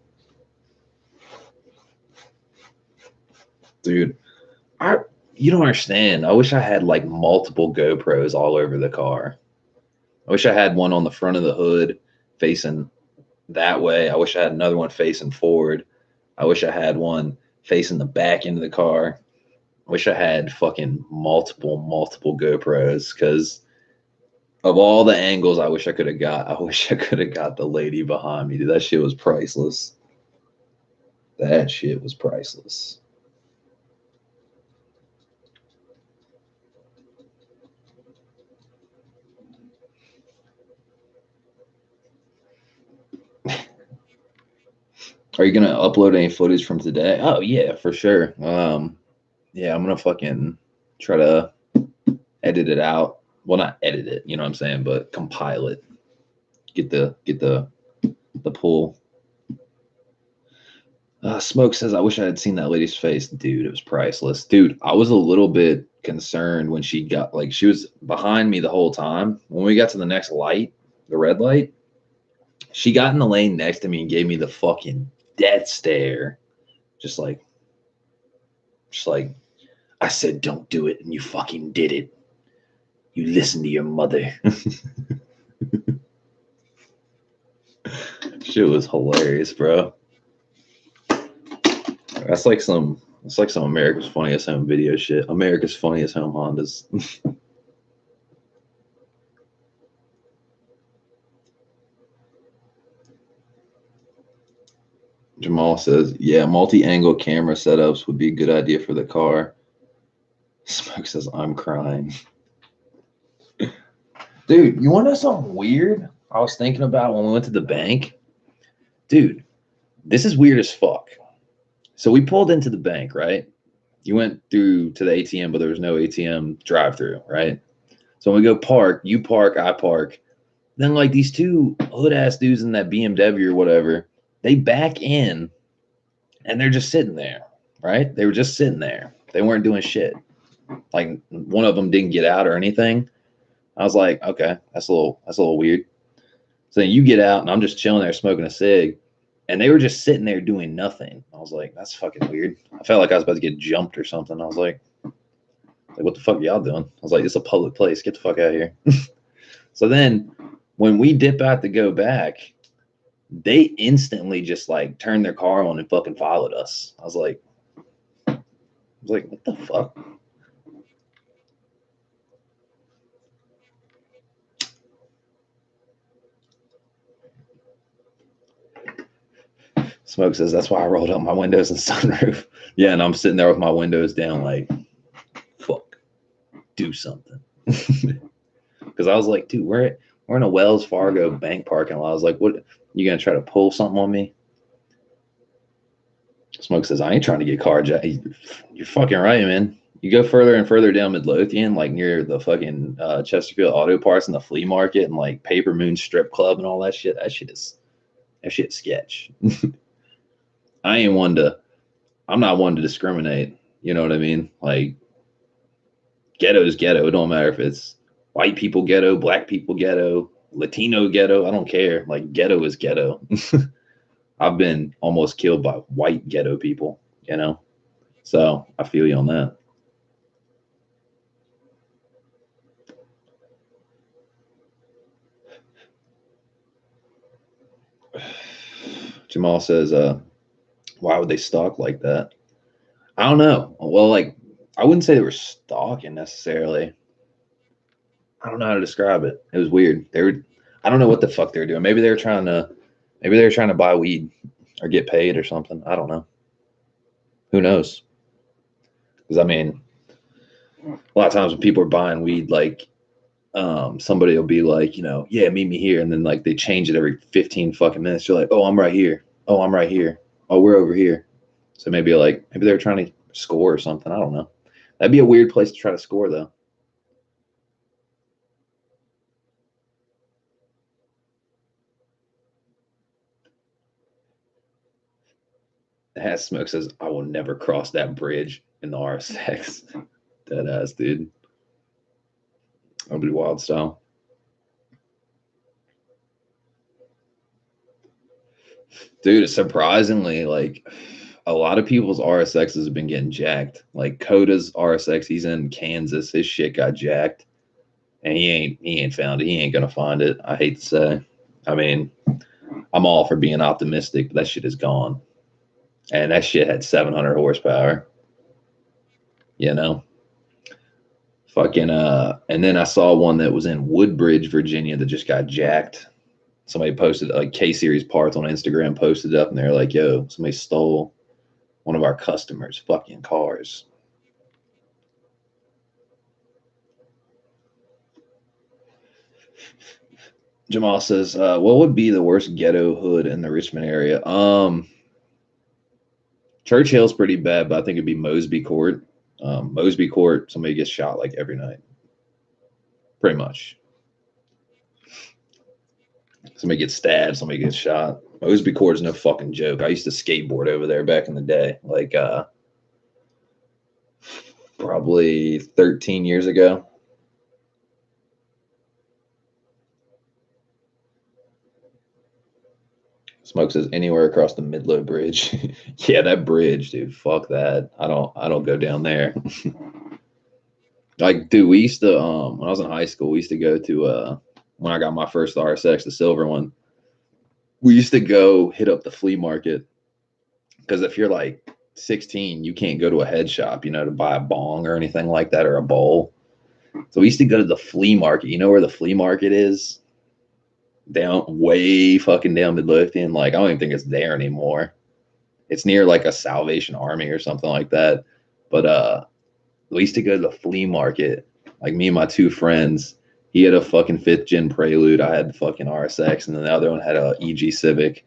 Dude, you don't understand. I wish I had like multiple GoPros all over the car. I wish I had one on the front of the hood facing that way. I wish I had another one facing forward. I wish I had one facing the back end of the car. I wish I had fucking multiple GoPros because of all the angles I wish I could have got. I wish I could have got the lady behind me. Dude, that shit was priceless. That shit was priceless. Are you gonna upload any footage from today? Oh yeah, for sure. Yeah, I'm gonna fucking try to edit it out. Well, not edit it, you know what I'm saying, but compile it. Get the pull. Smoke says, I wish I had seen that lady's face. Dude, it was priceless. Dude, I was a little bit concerned when she got, like, she was behind me the whole time. When we got to the next light, the red light, she got in the lane next to me and gave me the fucking death stare. Just like, I said, don't do it, and you fucking did it. You listen to your mother. Shit was hilarious, bro. It's like some America's Funniest Home Video shit. America's Funniest Home Hondas. Jamal says, yeah, multi-angle camera setups would be a good idea for the car. Smoke says, I'm crying. Dude, you want to know something weird I was thinking about when we went to the bank? Dude, this is weird as fuck. So we pulled into the bank, right? You went through to the ATM, but there was no ATM drive-through, right? So when we go park, you park, I park. Then like these two hood-ass dudes in that BMW or whatever, they back in and they're just sitting there, right? They were just sitting there. They weren't doing shit. Like one of them didn't get out or anything. I was like, okay, that's a little weird. So then you get out and I'm just chilling there smoking a cig, and they were just sitting there doing nothing. I was like, that's fucking weird. I felt like I was about to get jumped or something. I was like what the fuck are y'all doing? I was like, it's a public place. Get the fuck out of here. So then when we dip out to go back, they instantly just like turned their car on and fucking followed us. I was like, what the fuck? Smoke says, that's why I rolled up my windows and sunroof. Yeah, and I'm sitting there with my windows down like, fuck, do something. Because I was like, dude, we're in a Wells Fargo bank parking lot. I was like, what, you gonna try to pull something on me? Smoke says, I ain't trying to get carjacked. You're fucking right, man. You go further and further down Midlothian, like near the fucking Chesterfield Auto Parts and the flea market and like Paper Moon Strip Club and all that shit. That shit's sketch. I'm not one to discriminate. You know what I mean? Like, ghetto is ghetto. It don't matter if it's white people ghetto, black people ghetto, Latino ghetto. I don't care. Like, ghetto is ghetto. I've been almost killed by white ghetto people, you know? So I feel you on that. Jamal says, why would they stalk like that? I don't know. Well, like, I wouldn't say they were stalking necessarily. I don't know how to describe it. It was weird. I don't know what the fuck they're doing. Maybe they're trying to buy weed or get paid or something. I don't know. Who knows? Because I mean, a lot of times when people are buying weed, like somebody will be like, yeah, meet me here, and then like they change it every 15 fucking minutes. You're like, oh, I'm right here. Oh, I'm right here. Oh, we're over here. So maybe they're trying to score or something. I don't know. That'd be a weird place to try to score though. Has Smoke says, I will never cross that bridge in the RSX. Dead ass, dude. That'll be wild style. Dude, surprisingly, like a lot of people's RSXs have been getting jacked. Like Coda's RSX, he's in Kansas. His shit got jacked. And he ain't found it. He ain't gonna find it. I hate to say. I mean, I'm all for being optimistic, but that shit is gone. And that shit had 700 horsepower. You know? Fucking and then I saw one that was in Woodbridge, Virginia that just got jacked. Somebody posted like K Series parts on Instagram, posted up, and they're like, yo, somebody stole one of our customers' fucking cars. Jamal says, what would be the worst ghetto hood in the Richmond area? Churchill's pretty bad, but I think it'd be Mosby Court. Mosby Court, somebody gets shot like every night. Pretty much. Somebody gets stabbed, somebody gets shot. Mosby Court is no fucking joke. I used to skateboard over there back in the day, like probably 13 years ago. Smoke says anywhere across the Midlow Bridge. Yeah, that bridge, dude. Fuck that. I don't go down there. Like, dude, we used to when I was in high school, we used to go to when I got my first RSX, the silver one. We used to go hit up the flea market because if you're like 16, you can't go to a head shop, to buy a bong or anything like that or a bowl. So we used to go to the flea market. You know where the flea market is? Down way fucking down Midlothian. Like, I don't even think it's there anymore. It's near like a Salvation Army or something like that. But we used to go to the flea market. Like me and my two friends. He had a fucking 5th gen Prelude. I had the fucking RSX, and then the other one had a EG Civic.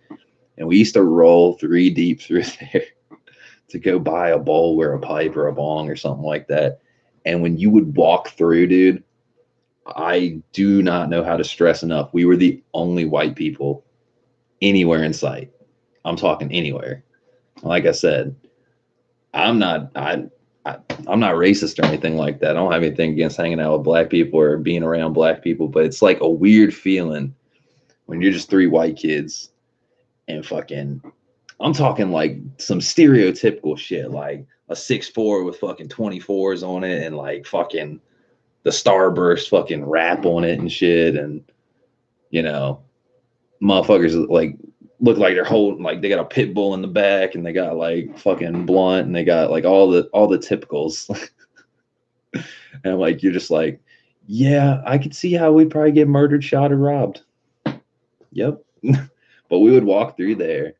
And we used to roll 3 deep through there to go buy a bowl or a pipe or a bong or something like that. And when you would walk through, dude, I do not know how to stress enough. We were the only white people anywhere in sight. I'm talking anywhere. Like I said, I'm not racist or anything like that. I don't have anything against hanging out with black people or being around black people, but it's like a weird feeling when you're just 3 white kids and fucking, I'm talking like some stereotypical shit, like a 6'4" with fucking 24s on it and like fucking the Starburst fucking wrap on it and shit. And, motherfuckers like look like they're holding, like they got a pit bull in the back and they got like fucking blunt and they got like all the typicals. And like, you're just like, yeah, I could see how we'd probably get murdered, shot, or robbed. Yep. But we would walk through there.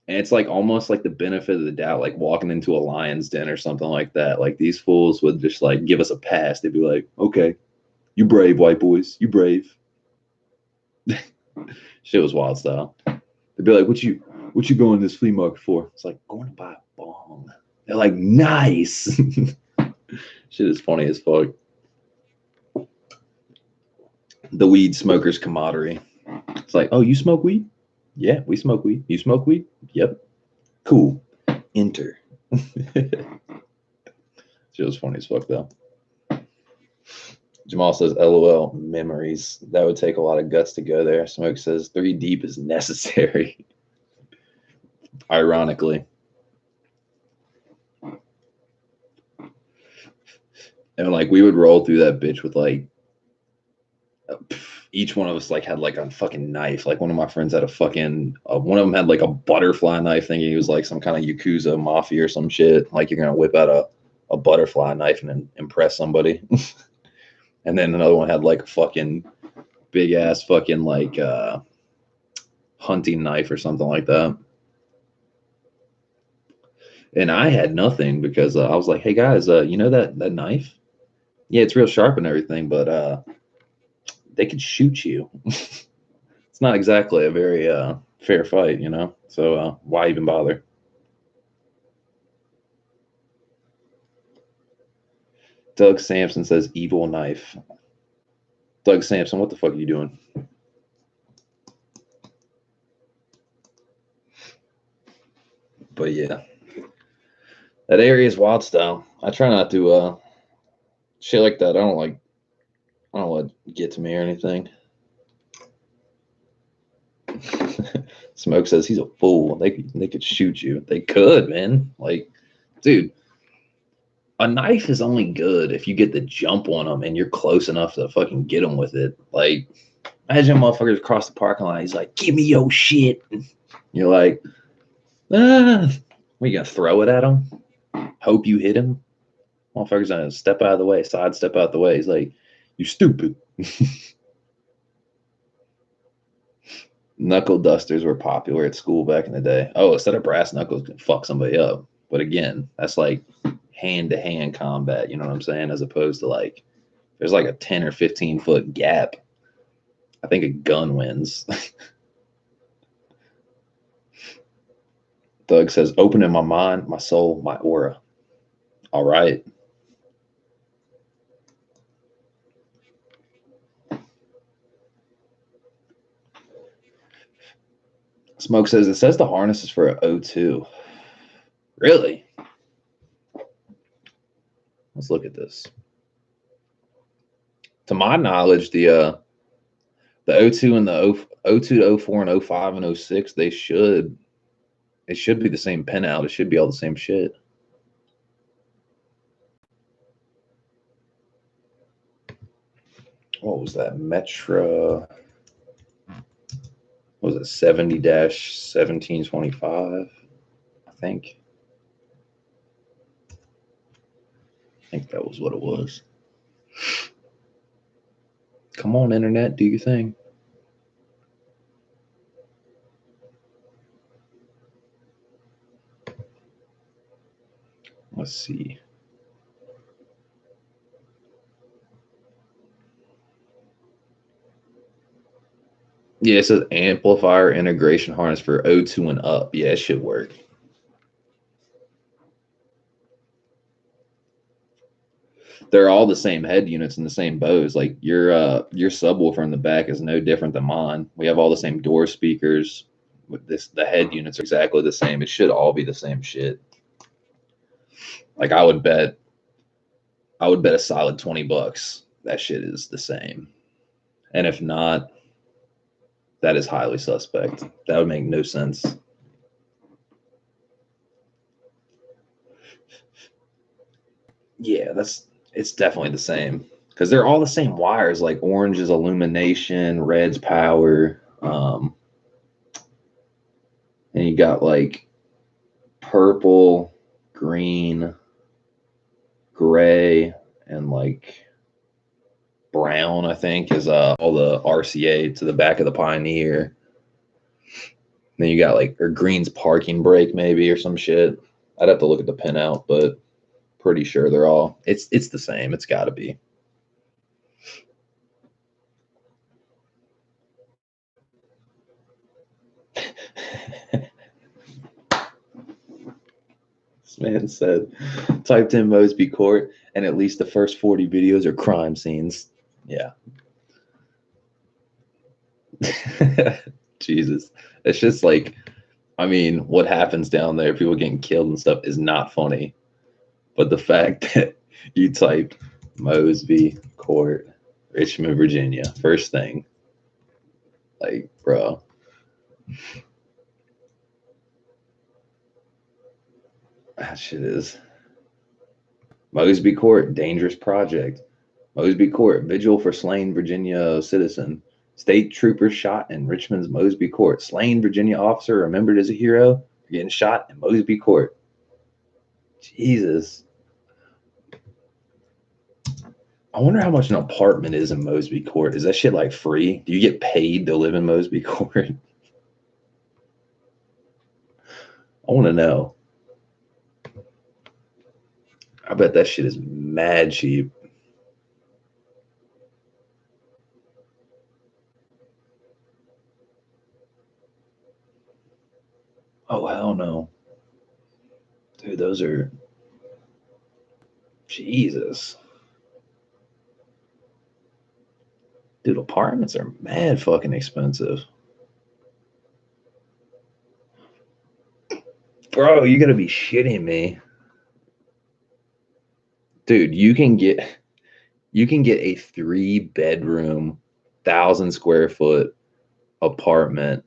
And it's like almost like the benefit of the doubt, like walking into a lion's den or something like that. Like these fools would just like give us a pass. They'd be like, okay, you brave, white boys. You brave. Shit was wild style. They'd be like, what you going to this flea market for? It's like, going to buy a bong. They're like, nice. Shit is funny as fuck. The weed smoker's camaraderie. It's like, oh, you smoke weed? Yeah, we smoke weed. You smoke weed? Yep. Cool. Enter. Shit was funny as fuck, though. Jamal says, LOL, memories. That would take a lot of guts to go there. Smoke says, 3 deep is necessary. Ironically. And like, we would roll through that bitch with like, each one of us like had like a fucking knife. Like one of my friends had a fucking, one of them had like a butterfly knife thinking he was like some kind of Yakuza mafia or some shit. Like you're going to whip out a butterfly knife and then impress somebody. And then another one had like a fucking big ass fucking like hunting knife or something like that. And I had nothing because I was like, "Hey guys, you know that knife? Yeah, it's real sharp and everything, but they could shoot you. It's not exactly a very fair fight, you know. So why even bother?" Doug Sampson says, "Evil knife." Doug Sampson, what the fuck are you doing? But yeah, that area is wild style. I try not to shit like that. I don't let it get to me or anything. Smoke says he's a fool. They could shoot you. They could, man. Like, dude, a knife is only good if you get the jump on them and you're close enough to fucking get them with it. Like, imagine motherfuckers across the parking lot. He's like, "Give me your shit." You're like, "Ah, we gonna throw it at him? Hope you hit him." Motherfuckers gonna step out of the way, sidestep out the way. He's like, "You stupid." Knuckle dusters were popular at school back in the day. Oh, instead of brass knuckles can fuck somebody up. But again, that's like hand to hand combat, you know what I'm saying? As opposed to like there's like a 10 or 15 foot gap. I think a gun wins. Doug says, "Opening my mind, my soul, my aura." All right. Smoke says it says the harness is for an O2. Really? Let's look at this. To my knowledge, the O2 and the O2 to 04 and 05 and 06, it should be the same pin out. It should be all the same shit. What was that? Metra, what was it 70-1725? I think that was what it was. Come on, internet, do your thing. Let's see. Yeah, it says amplifier integration harness for O2 and up. Yeah, it should work. They're all the same head units and the same bows. Like your subwoofer in the back is no different than mine. We have all the same door speakers. With this, the head units are exactly the same. It should all be the same shit. Like I would bet a solid $20 that shit is the same. And if not, that is highly suspect. That would make no sense. Yeah, it's definitely the same because they're all the same wires. Like orange is illumination, red's power, and you got like purple, green, gray, and like brown. I think is all the RCA to the back of the Pioneer. Then you got like or green's parking brake maybe or some shit. I'd have to look at the pinout, but pretty sure they're all it's the same. It's got to be. This man said, typed in Mosby Court, and at least the first 40 videos are crime scenes. Yeah. Jesus. It's just like, I mean, what happens down there, people getting killed and stuff, is not funny. But the fact that you typed Mosby Court, Richmond, Virginia, first thing, like, bro. That shit is. Mosby Court, dangerous project. Mosby Court, vigil for slain Virginia citizen. State trooper shot in Richmond's Mosby Court. Slain Virginia officer remembered as a hero for getting shot in Mosby Court. Jesus. I wonder how much an apartment is in Mosby Court. Is that shit like free? Do you get paid to live in Mosby Court? I want to know. I bet that shit is mad cheap. Oh, hell no. Dude, those are... Jesus. Dude, apartments are mad fucking expensive. Bro, you gotta be shitting me. Dude, you can get a 3-bedroom, 1,000 square foot apartment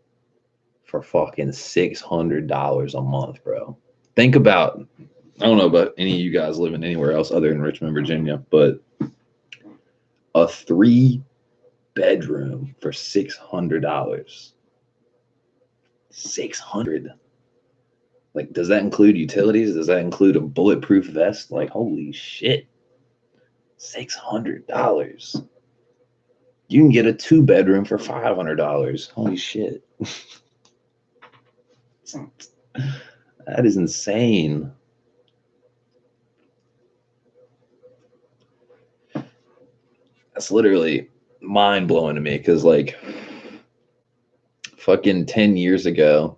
for fucking $600 a month, bro. Think about, I don't know about any of you guys living anywhere else other than Richmond, Virginia, but a 3-bedroom for $600. 600. Like, does that include utilities? Does that include a bulletproof vest? Like, holy shit. $600. You can get a 2-bedroom for $500. Holy shit. That is insane. That's literally mind blowing to me because, like, fucking 10 years ago,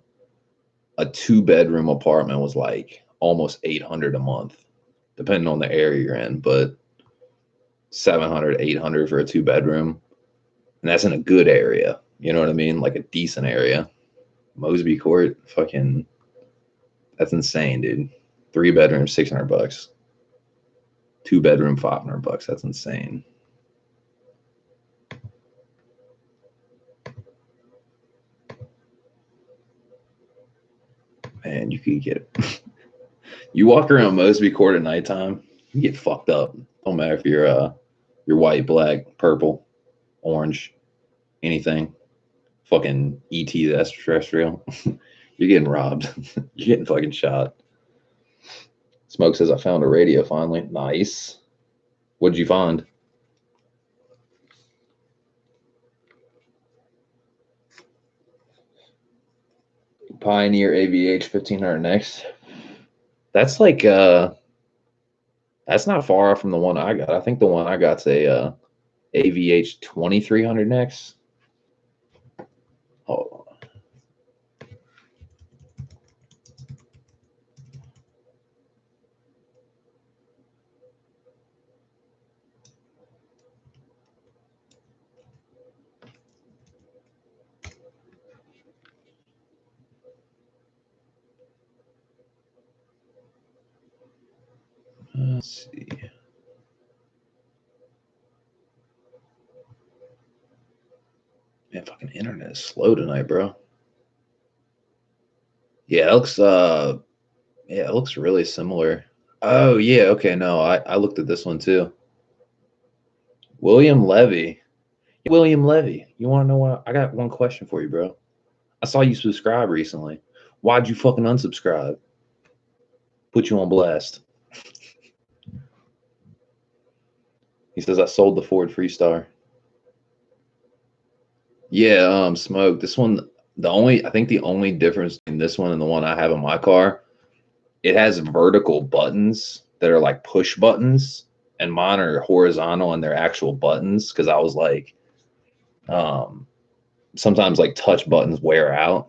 a 2-bedroom apartment was like almost $800 a month, depending on the area you're in, but $700, $800 for a 2-bedroom. And that's in a good area. You know what I mean? Like a decent area. Mosby Court, fucking, that's insane, dude. 3-bedroom, $600. 2-bedroom, $500. That's insane. Man, you could get you walk around Mosby Court at nighttime, you get fucked up. Don't matter if you're white, black, purple, orange, anything. Fucking ET the extraterrestrial. You're getting robbed. You're getting fucking shot. Smoke says I found a radio finally. Nice. What'd you find? Pioneer AVH 1500 next. That's like that's not far off from the one I got. I think the one I got's a AVH 2300 next. Hold on. Let's see. Man, fucking internet is slow tonight, bro. Yeah, it looks really similar. Oh yeah, okay, no, I looked at this one too. William Levy. William Levy. You wanna know what? I got one question for you, bro. I saw you subscribe recently. Why'd you fucking unsubscribe? Put you on blast. He says I sold the Ford Freestar. Yeah, Smoke. This one, I think the only difference between this one and the one I have in my car, it has vertical buttons that are like push buttons, and mine are horizontal and they're actual buttons. Because I was like, sometimes like touch buttons wear out.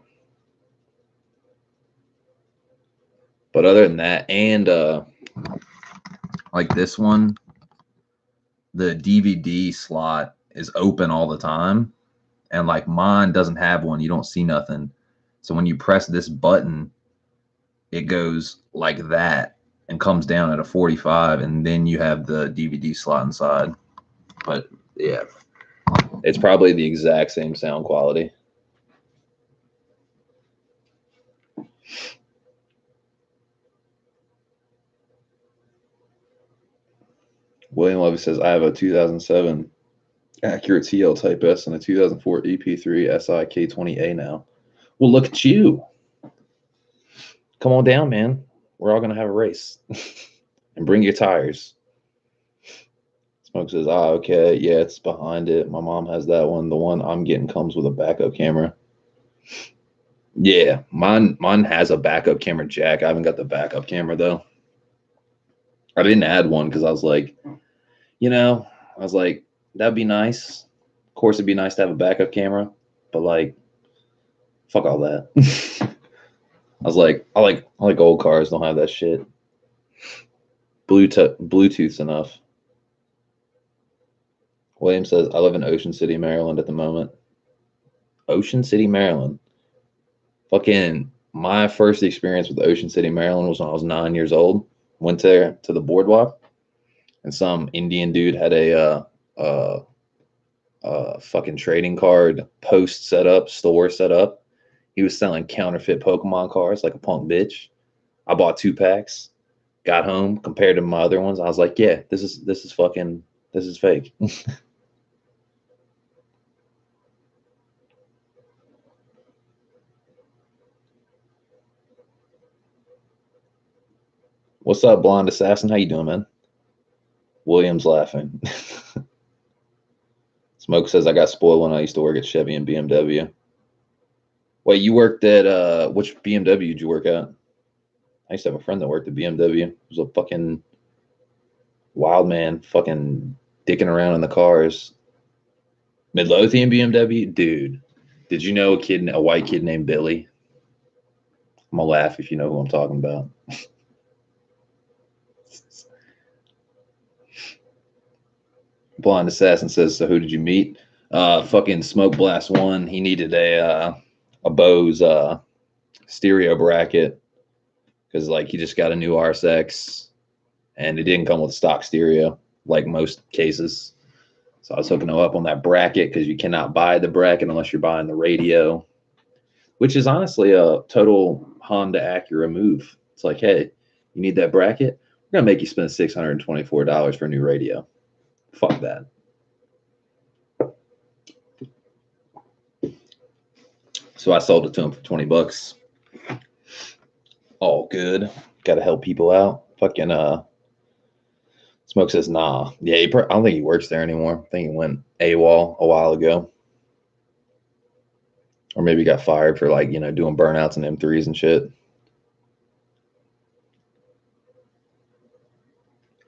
But other than that, and like this one, the DVD slot is open all the time. And like mine doesn't have one. You don't see nothing. So when you press this button, it goes like that and comes down at a 45, and then you have the DVD slot inside. But yeah, it's probably the exact same sound quality. William Levy says, I have a 2007 Acura TL Type S and a 2004 EP3 SI K20A now. Well, look at you. Come on down, man. We're all going to have a race. And bring your tires. Smoke says, okay, yeah, it's behind it. My mom has that one. The one I'm getting comes with a backup camera. Yeah, mine has a backup camera jack. I haven't got the backup camera though. I didn't add one because I was like, you know, I was like, that'd be nice. Of course, it'd be nice to have a backup camera, but like, fuck all that. I was like, I like old cars. Don't have that shit. Bluetooth's enough. William says, I live in Ocean City, Maryland at the moment. Ocean City, Maryland. Fucking my first experience with Ocean City, Maryland was when I was 9 years old. Went there to the boardwalk, and some Indian dude had a fucking trading card post set up, store set up. He was selling counterfeit Pokemon cards like a punk bitch. I bought 2 packs, got home, compared to my other ones. I was like, yeah, this is fucking this is fake. What's up, blonde assassin? How you doing, man? William's laughing. Smoke says I got spoiled when I used to work at Chevy and BMW. Wait, you worked at which BMW did you work at? I used to have a friend that worked at BMW. He was a fucking wild man, fucking dicking around in the cars. Midlothian BMW, dude. Did you know a white kid named Billy? I'm gonna laugh if you know who I'm talking about. Blind Assassin says, so who did you meet? Fucking Smoke Blast One. He needed a Bose stereo bracket because like he just got a new RSX and it didn't come with stock stereo like most cases. So I was hooking him up on that bracket because you cannot buy the bracket unless you're buying the radio, which is honestly a total Honda Acura move. It's like, hey, you need that bracket? We're gonna make you spend $624 for a new radio. Fuck that. So I sold it to him for $20. All good. Got to help people out. Fucking Smoke says, nah. Yeah, I don't think he works there anymore. I think he went AWOL a while ago. Or maybe got fired for like, doing burnouts and M3s and shit.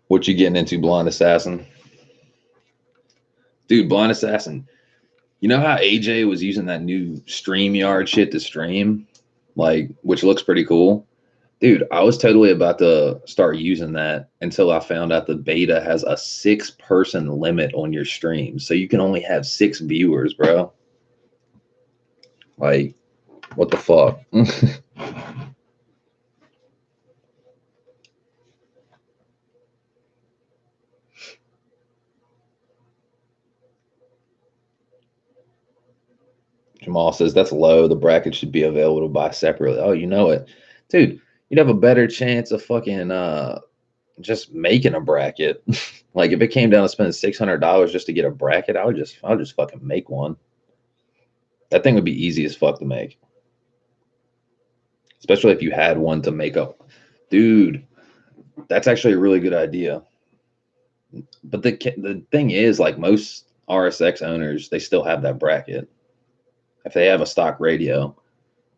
What you getting into, Blind Assassin? Dude, Blind Assassin. You know how AJ was using that new StreamYard shit to stream? Like, which looks pretty cool. Dude, I was totally about to start using that until I found out the beta has a 6-person limit on your stream. So you can only have 6 viewers, bro. Like, what the fuck? Jamal says that's low. The bracket should be available to buy separately. Oh, you know it. Dude, you'd have a better chance of fucking just making a bracket. Like if it came down to spending $600 just to get a bracket, I'll just fucking make one. That thing would be easy as fuck to make. Especially if you had one to make up. Dude, that's actually a really good idea. But the thing is, like most RSX owners, they still have that bracket. If they have a stock radio,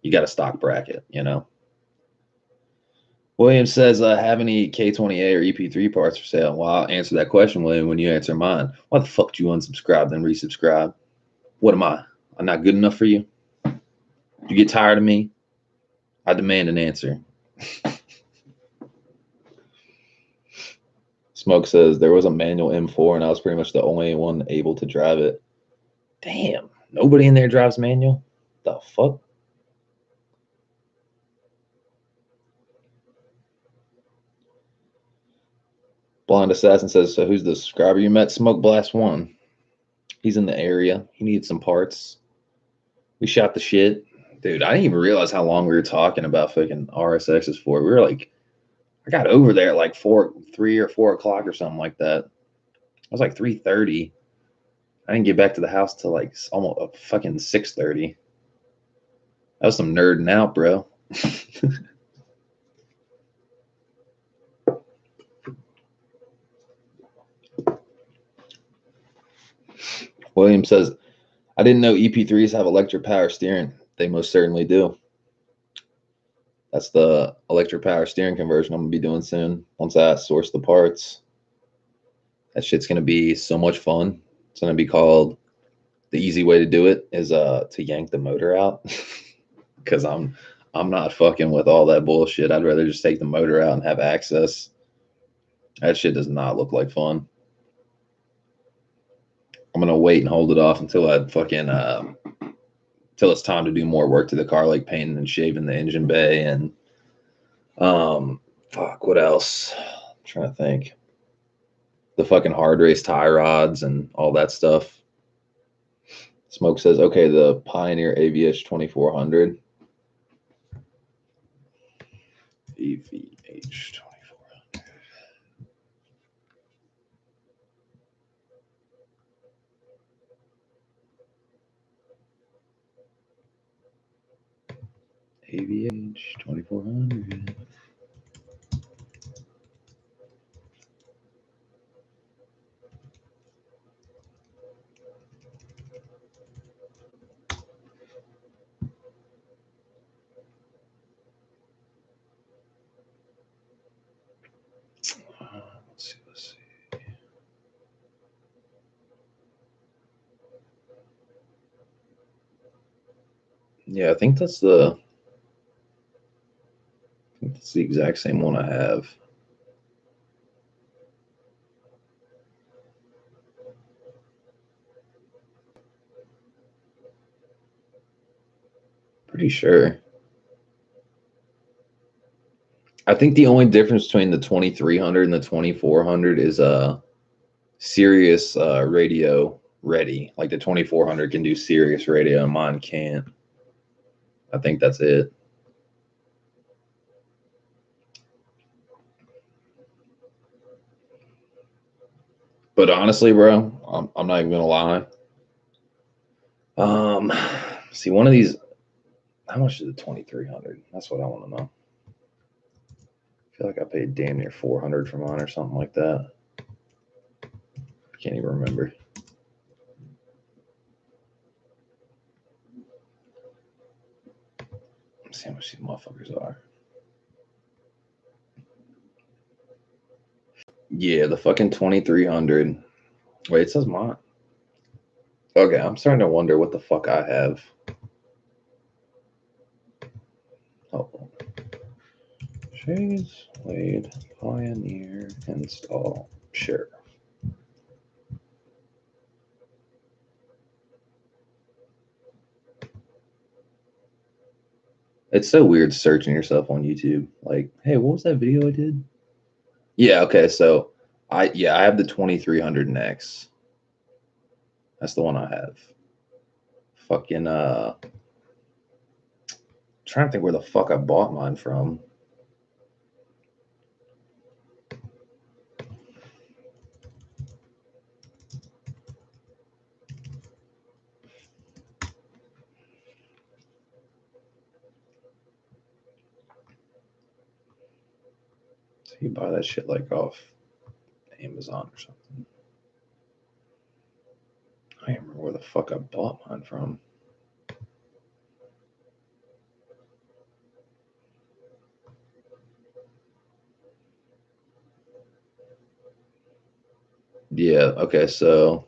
you got a stock bracket. William says, have any K20A or EP3 parts for sale? Well, I'll answer that question, William, when you answer mine. Why the fuck do you unsubscribe then resubscribe? What am I? I'm not good enough for you? You get tired of me? I demand an answer. Smoke says, there was a manual M4 and I was pretty much the only one able to drive it. Damn, nobody in there drives manual? The fuck? Blind Assassin says, so who's the subscriber you met? Smoke Blast One. He's in the area. He needs some parts. We shot the shit. Dude, I didn't even realize how long we were talking about fucking RSXs for. We were like, I got over there at like 3 or 4 o'clock or something like that. It was like 3:30. I didn't get back to the house till like almost fucking 6:30. That was some nerding out, bro. William says, I didn't know EP3s have electric power steering. They most certainly do. That's the electric power steering conversion I'm going to be doing soon once I source the parts. That shit's going to be so much fun. It's going to be called, the easy way to do it is to yank the motor out. Because I'm not fucking with all that bullshit. I'd rather just take the motor out and have access. That shit does not look like fun. I'm gonna wait and hold it off until I fucking till it's time to do more work to the car, like painting and shaving the engine bay and fuck, what else? I'm trying to think. The fucking hard race tie rods and all that stuff. Smoke says, okay, the Pioneer AVH 2400. AVH 2400. AVH 2400. Let's see. Yeah, I think that's the exact same one I have. Pretty sure. I think the only difference between the 2300 and the 2400 is Sirius radio ready. Like the 2400 can do Sirius radio and mine can't. I think that's it. But honestly, bro, I'm not even gonna lie. See, one of these. How much is the 2300? That's what I want to know. I feel like I paid damn near 400 for mine or something like that. I can't even remember. Let's see how much these motherfuckers are. Yeah, the fucking 2300. Wait, it says mine. Okay, I'm starting to wonder what the fuck I have. Oh. Shades, Blade, Pioneer, install. Sure. It's so weird searching yourself on YouTube. Like, hey, what was that video I did? Yeah, okay, so I have the 2300 Nex. That's the one I have. Fucking trying to think where the fuck I bought mine from. So you buy that shit like off Amazon or something. I don't remember where the fuck I bought mine from. Yeah, okay, so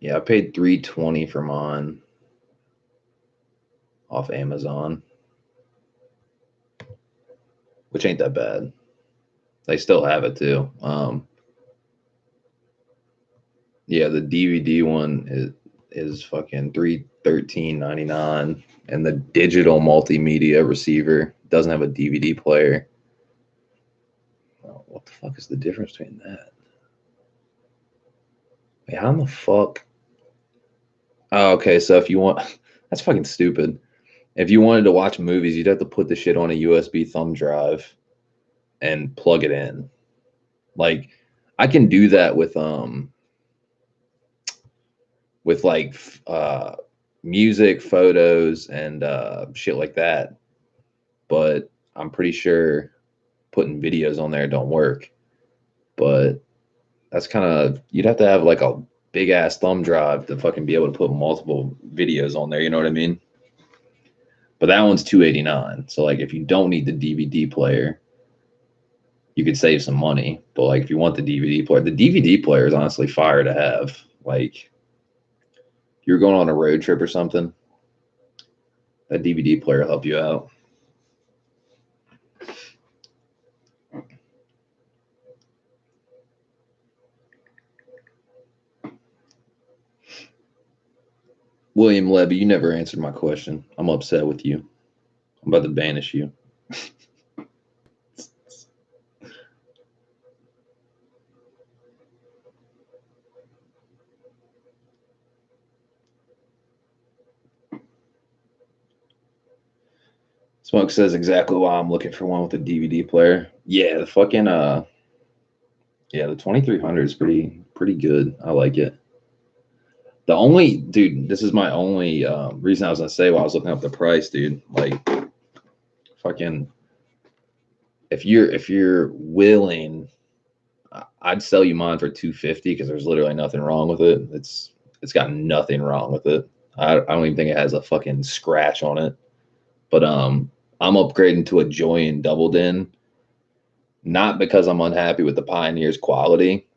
yeah, I paid $320 for mine off Amazon, which ain't that bad. They still have it too. Yeah, the DVD one is fucking $313.99, and the digital multimedia receiver doesn't have a DVD player. Oh, what the fuck is the difference between that? Wait, how in the fuck? Oh, okay, so if you want, that's fucking stupid. If you wanted to watch movies, you'd have to put the shit on a USB thumb drive and plug it in. Like, I can do that with like music, photos, and shit like that. But I'm pretty sure putting videos on there don't work. But that's kind of, you'd have to have like a big ass thumb drive to fucking be able to put multiple videos on there. You know what I mean? But that one's $289. So like, if you don't need the DVD player, you could save some money. But like, if you want the DVD player is honestly fire to have. Like, if you're going on a road trip or something, that DVD player will help you out. William Levy, you never answered my question. I'm upset with you. I'm about to banish you. Smoke says exactly why I'm looking for one with a DVD player. Yeah, the fucking yeah, the 2300 is pretty good. I like it. The only, dude, this is my only reason I was gonna say while I was looking up the price, dude. Like, fucking, if you're willing, I'd sell you mine for 250 because there's literally nothing wrong with it. It's got nothing wrong with it. I don't even think it has a fucking scratch on it. But I'm upgrading to a Joyen double din, not because I'm unhappy with the Pioneer's quality.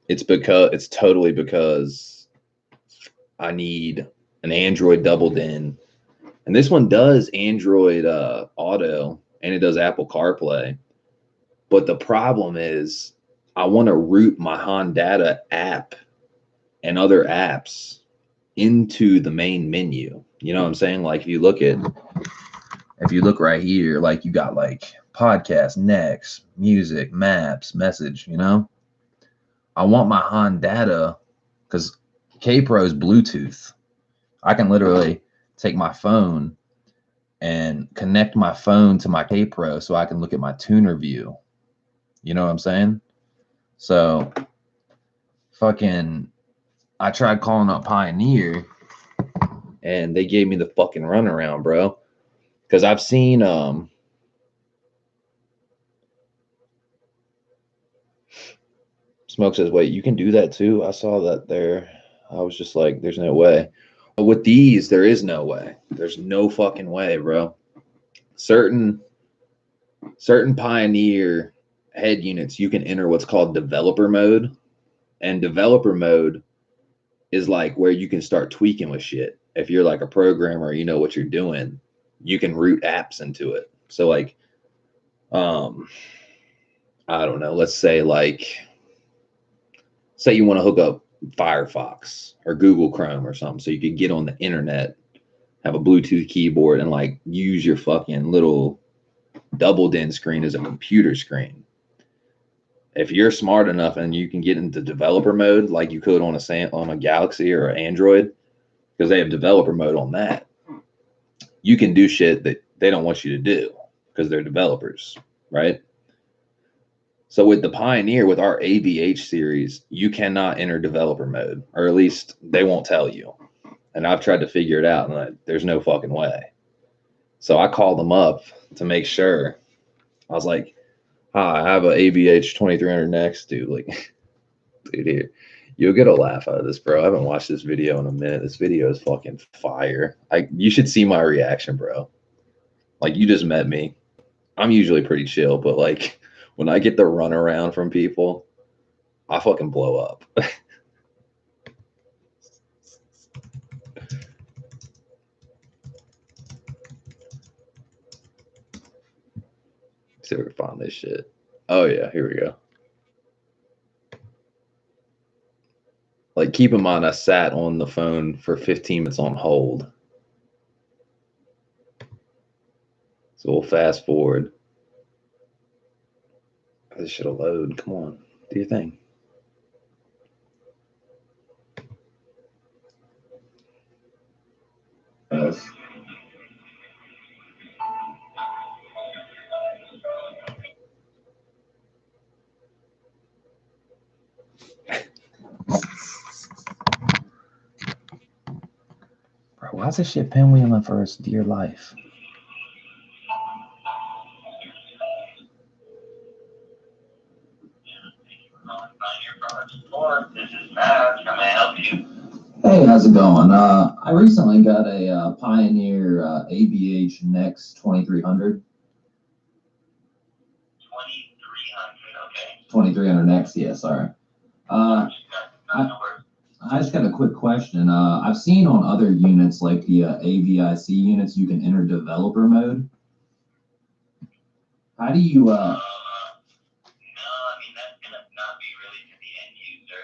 It's totally because I need an Android double din, and this one does Android Auto and it does Apple CarPlay. But the problem is, I want to route my Hondata app and other apps into the main menu. You know what I'm saying? Like, if you look right here, like, you got like podcast, next, music, maps, message, you know? I want my Hondata, because K-Pro is Bluetooth. I can literally take my phone and connect my phone to my K-Pro so I can look at my tuner view. You know what I'm saying? So fucking, I tried calling up Pioneer and they gave me the fucking runaround, bro. Because I've seen Smoke says, wait, you can do that too? I saw that there. I was just like, there's no way. But with these, there is no way. There's no fucking way, bro. Certain Pioneer head units, you can enter what's called developer mode. And developer mode is like where you can start tweaking with shit. If you're like a programmer, you know what you're doing, you can route apps into it. So like, I don't know, let's say you want to hook up Firefox or Google Chrome or something, so you could get on the internet, have a Bluetooth keyboard, and like use your fucking little double din screen as a computer screen. If you're smart enough and you can get into developer mode like you could on a Galaxy or an Android, because they have developer mode on that, you can do shit that they don't want you to do because they're developers, right? So with the Pioneer, with our AVH series, you cannot enter developer mode, or at least they won't tell you. And I've tried to figure it out, and like, there's no fucking way. So I called them up to make sure. I was like, "Hi, I have an AVH 2300 next, dude. Like, dude, here, you'll get a laugh out of this, bro. I haven't watched this video in a minute. This video is fucking fire. You should see my reaction, bro. Like, you just met me. I'm usually pretty chill, but like, when I get the runaround from people, I fucking blow up." See if we can find this shit. Oh yeah, here we go. Like, keep in mind, I sat on the phone for 15 minutes on hold. So we'll fast forward. This shit'll load. Come on, do your thing. Bro, why's this shit pinwheeling for its dear life? Hey, how's it going? I recently got a Pioneer ABH Next 2300. 2300, okay. 2300 Next, yeah, sorry. I just got a quick question. I've seen on other units like the AVIC units, you can enter developer mode. How do you? No, I mean that's gonna not be really to the end user.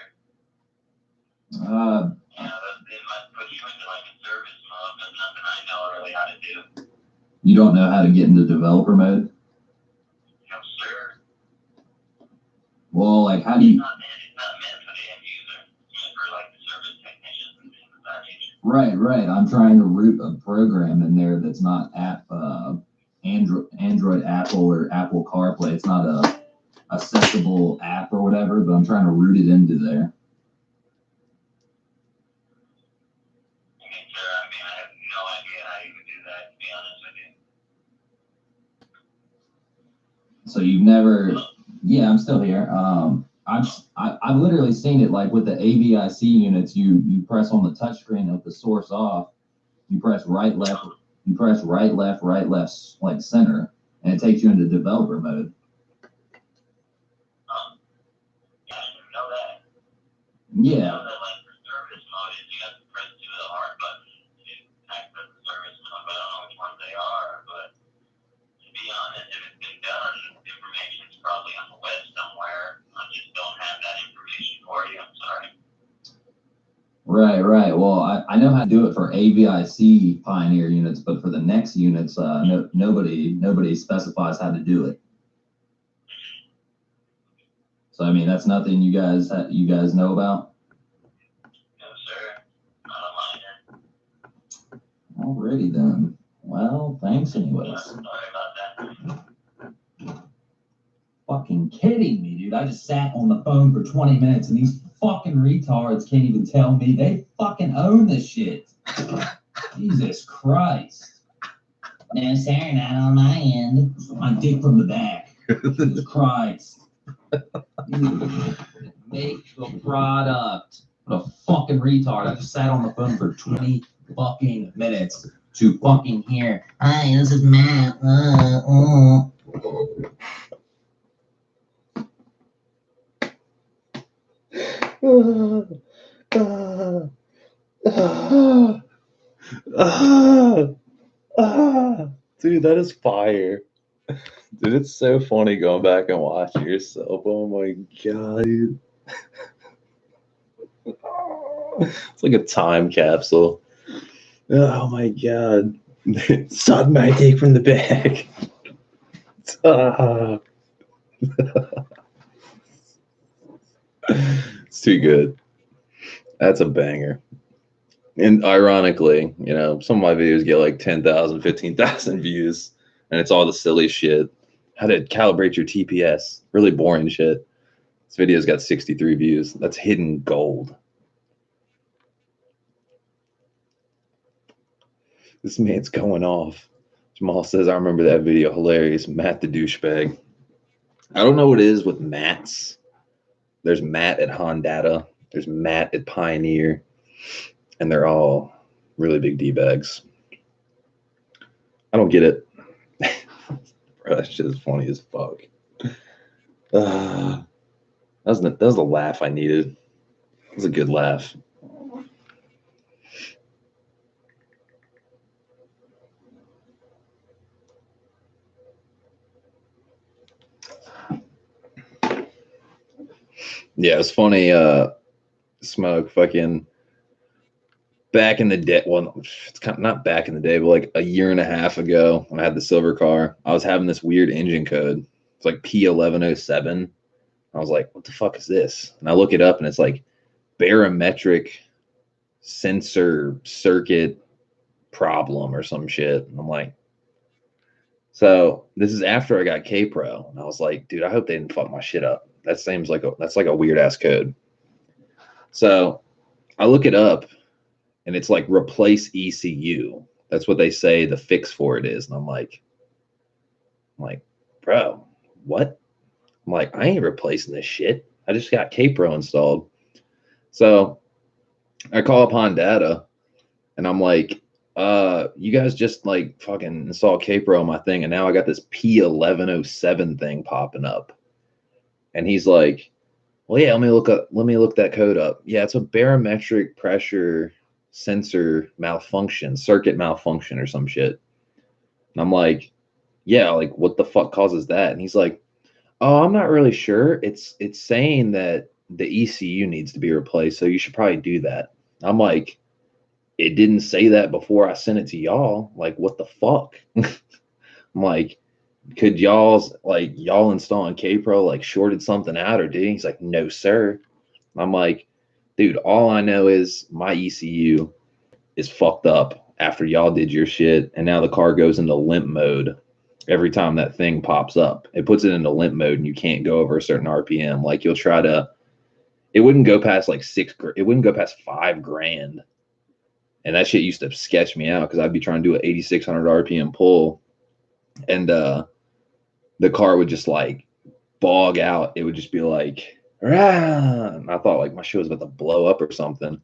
They might put you into like a service mode, but nothing I know really how to do. You don't know how to get into developer mode? No, sir. Well, like how do you? It's not meant for the end user. It's meant for like the service technicians and things of that nature. Right. I'm trying to root a program in there that's not Android, Apple, or Apple CarPlay. It's not a accessible app or whatever, but I'm trying to root it into there. I mean, sir, I have no idea how you would do that, to be honest with you. So you've never? Yeah, I'm still here. I've literally seen it like with the AVIC units. You press on the touchscreen of the source off. You press right, left. You press right, left, like center, and it takes you into developer mode. Yeah, I didn't know that. Yeah. I know that like for service mode is you have to press 2 of the hard buttons to access the service mode, but I don't know which ones they are. But to be honest, if it's been done, information's probably on the web somewhere. I just don't have that information for you. I'm sorry. Right. Well, I know how to do it for AVIC Pioneer units, but for the next units, nobody specifies how to do it. So I mean, that's nothing you guys know about. No, sir. Not a minor. Alrighty then. Well, thanks anyways. Sorry about that. Fucking kidding me, dude. I just sat on the phone for 20 minutes and these fucking retards can't even tell me they fucking own this shit. Jesus Christ. No, sir, not on my end. My dick from the back. Jesus Christ. Make the product. What a fucking retard. I just sat on the phone for 20 fucking minutes to fucking hear. Hi, this is Matt. Dude, that is fire. Dude, it's so funny going back and watching yourself. Oh my god, dude. It's like a time capsule. Oh my god. Suck my dick from the back. It's too good. That's a banger. And ironically, some of my videos get like 10,000, 15,000 views, and it's all the silly shit. How to calibrate your TPS. Really boring shit. This video's got 63 views. That's hidden gold. This man's going off. Jamal says, I remember that video. Hilarious. Matt the douchebag. I don't know what it is with Matts. There's Matt at Hondata. There's Matt at Pioneer. And they're all really big D-bags. I don't get it. Bro, that shit is funny as fuck. That was the laugh I needed. It was a good laugh. Yeah, it was funny. Smoke fucking back in the day. Well, it's kind of not back in the day, but like a year and a half ago when I had the silver car, I was having this weird engine code. It's like P1107. I was like, what the fuck is this? And I look it up and it's like barometric sensor circuit problem or some shit. And I'm like, so this is after I got K-Pro. And I was like, dude, I hope they didn't fuck my shit up. That seems like that's like a weird ass code. So I look it up and it's like replace ECU. That's what they say the fix for it is. And I'm like, bro, what? I'm like, I ain't replacing this shit. I just got K-Pro installed. So I call upon data and I'm like, you guys just like fucking install K-Pro on my thing, and now I got this P1107 thing popping up. And he's like, well, yeah, let me look that code up. Yeah, it's a barometric pressure sensor malfunction, circuit malfunction or some shit. And I'm like, yeah, like what the fuck causes that? And he's like, oh, I'm not really sure. It's saying that the ECU needs to be replaced, so you should probably do that. I'm like, it didn't say that before I sent it to y'all. Like, what the fuck? I'm like, could y'all installing K-Pro like shorted something out or did? He's like, no, sir. I'm like, dude, all I know is my ECU is fucked up after y'all did your shit, and now the car goes into limp mode every time that thing pops up. It puts it into limp mode and you can't go over a certain RPM. Like you'll try to, it wouldn't go past like it wouldn't go past $5,000. And that shit used to sketch me out because I'd be trying to do an 8,600 RPM pull, and the car would just like bog out. It would just be like, rah! And I thought like my shit was about to blow up or something.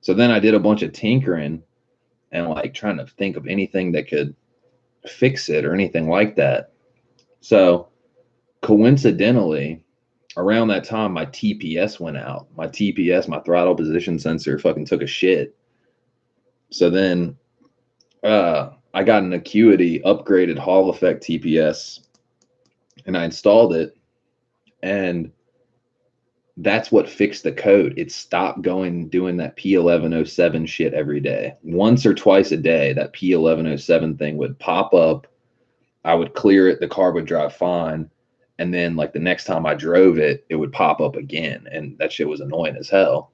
So then I did a bunch of tinkering and like trying to think of anything that could fix it or anything like that. So coincidentally, around that time, my TPS went out. My TPS, my throttle position sensor, fucking took a shit. So then I got an Acuity upgraded Hall Effect TPS, and I installed it, and that's what fixed the code. It stopped doing that P1107 shit every day. Once or twice a day, that P1107 thing would pop up. I would clear it. The car would drive fine. And then like the next time I drove it, it would pop up again. And that shit was annoying as hell.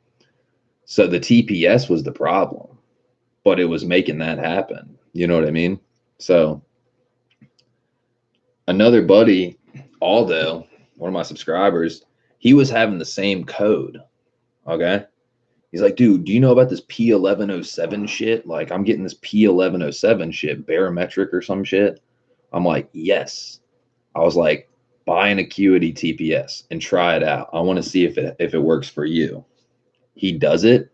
So the TPS was the problem, but it was making that happen. You know what I mean? So another buddy, Aldo, one of my subscribers, he was having the same code. Okay. He's like, dude, do you know about this P1107 shit? Like, I'm getting this P1107 shit, barometric or some shit. I'm like, yes. I was like, buy an Acuity TPS and try it out. I want to see if it works for you. He does it,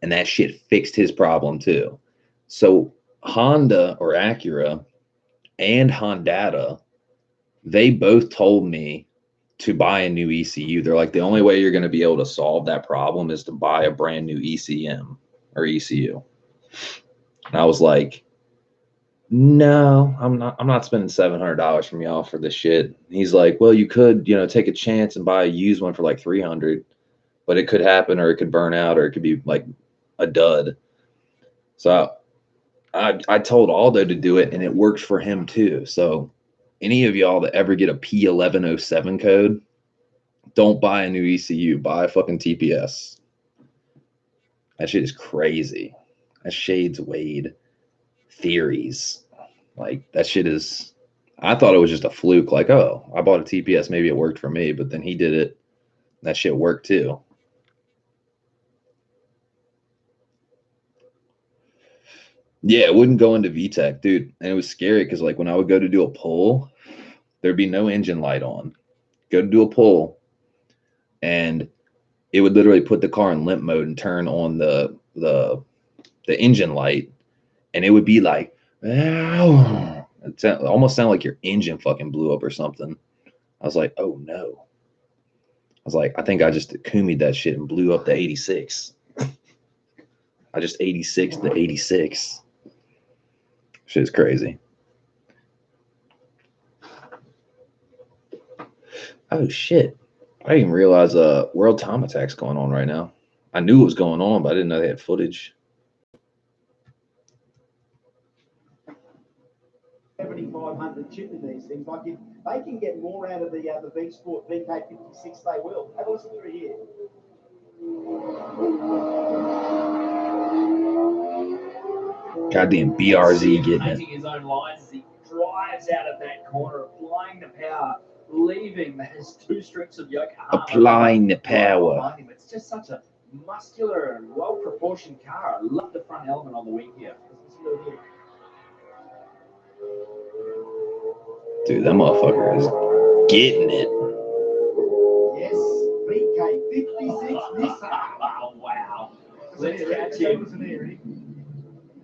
and that shit fixed his problem too. So Honda or Acura and Hondata, they both told me to buy a new ECU. They're like, the only way you're going to be able to solve that problem is to buy a brand new ECM or ECU. And I was like, no, I'm not spending $700 from y'all for this shit. He's like, well, you could, take a chance and buy a used one for like $300, but it could happen, or it could burn out, or it could be like a dud. So I told Aldo to do it, and it worked for him too. So any of y'all that ever get a P1107 code, don't buy a new ECU, buy a fucking TPS. That shit is crazy. That shades Wade theories. Like that shit is, I thought it was just a fluke. Like, oh, I bought a TPS, maybe it worked for me, but then he did it. That shit worked too. Yeah, it wouldn't go into VTEC, dude. And it was scary because like when I would go to do a pull, there'd be no engine light on. Go to do a pull, and it would literally put the car in limp mode and turn on the engine light, and it would be like, oh, it almost sounded like your engine fucking blew up or something. I was like, oh no. I was like, I think I just Kumi'd that shit and blew up the 86. I just 86 the 86. Shit's crazy. Oh shit. I didn't even realize World Time Attack's going on right now. I knew it was going on, but I didn't know they had footage. 7,500 chip in these things. Like if they can get more out of the V Sport VK56, they will. Have a listen through here. Goddamn BRZ getting it. Making his own lines as he drives out of that corner, applying the power, leaving those two strips of Yokohama. Applying the power. It's just such a muscular and well-proportioned car. I love the front element on the wing here. Dude, that motherfucker is getting it. Yes, VK56 Nissan. Wow. Let's catch him.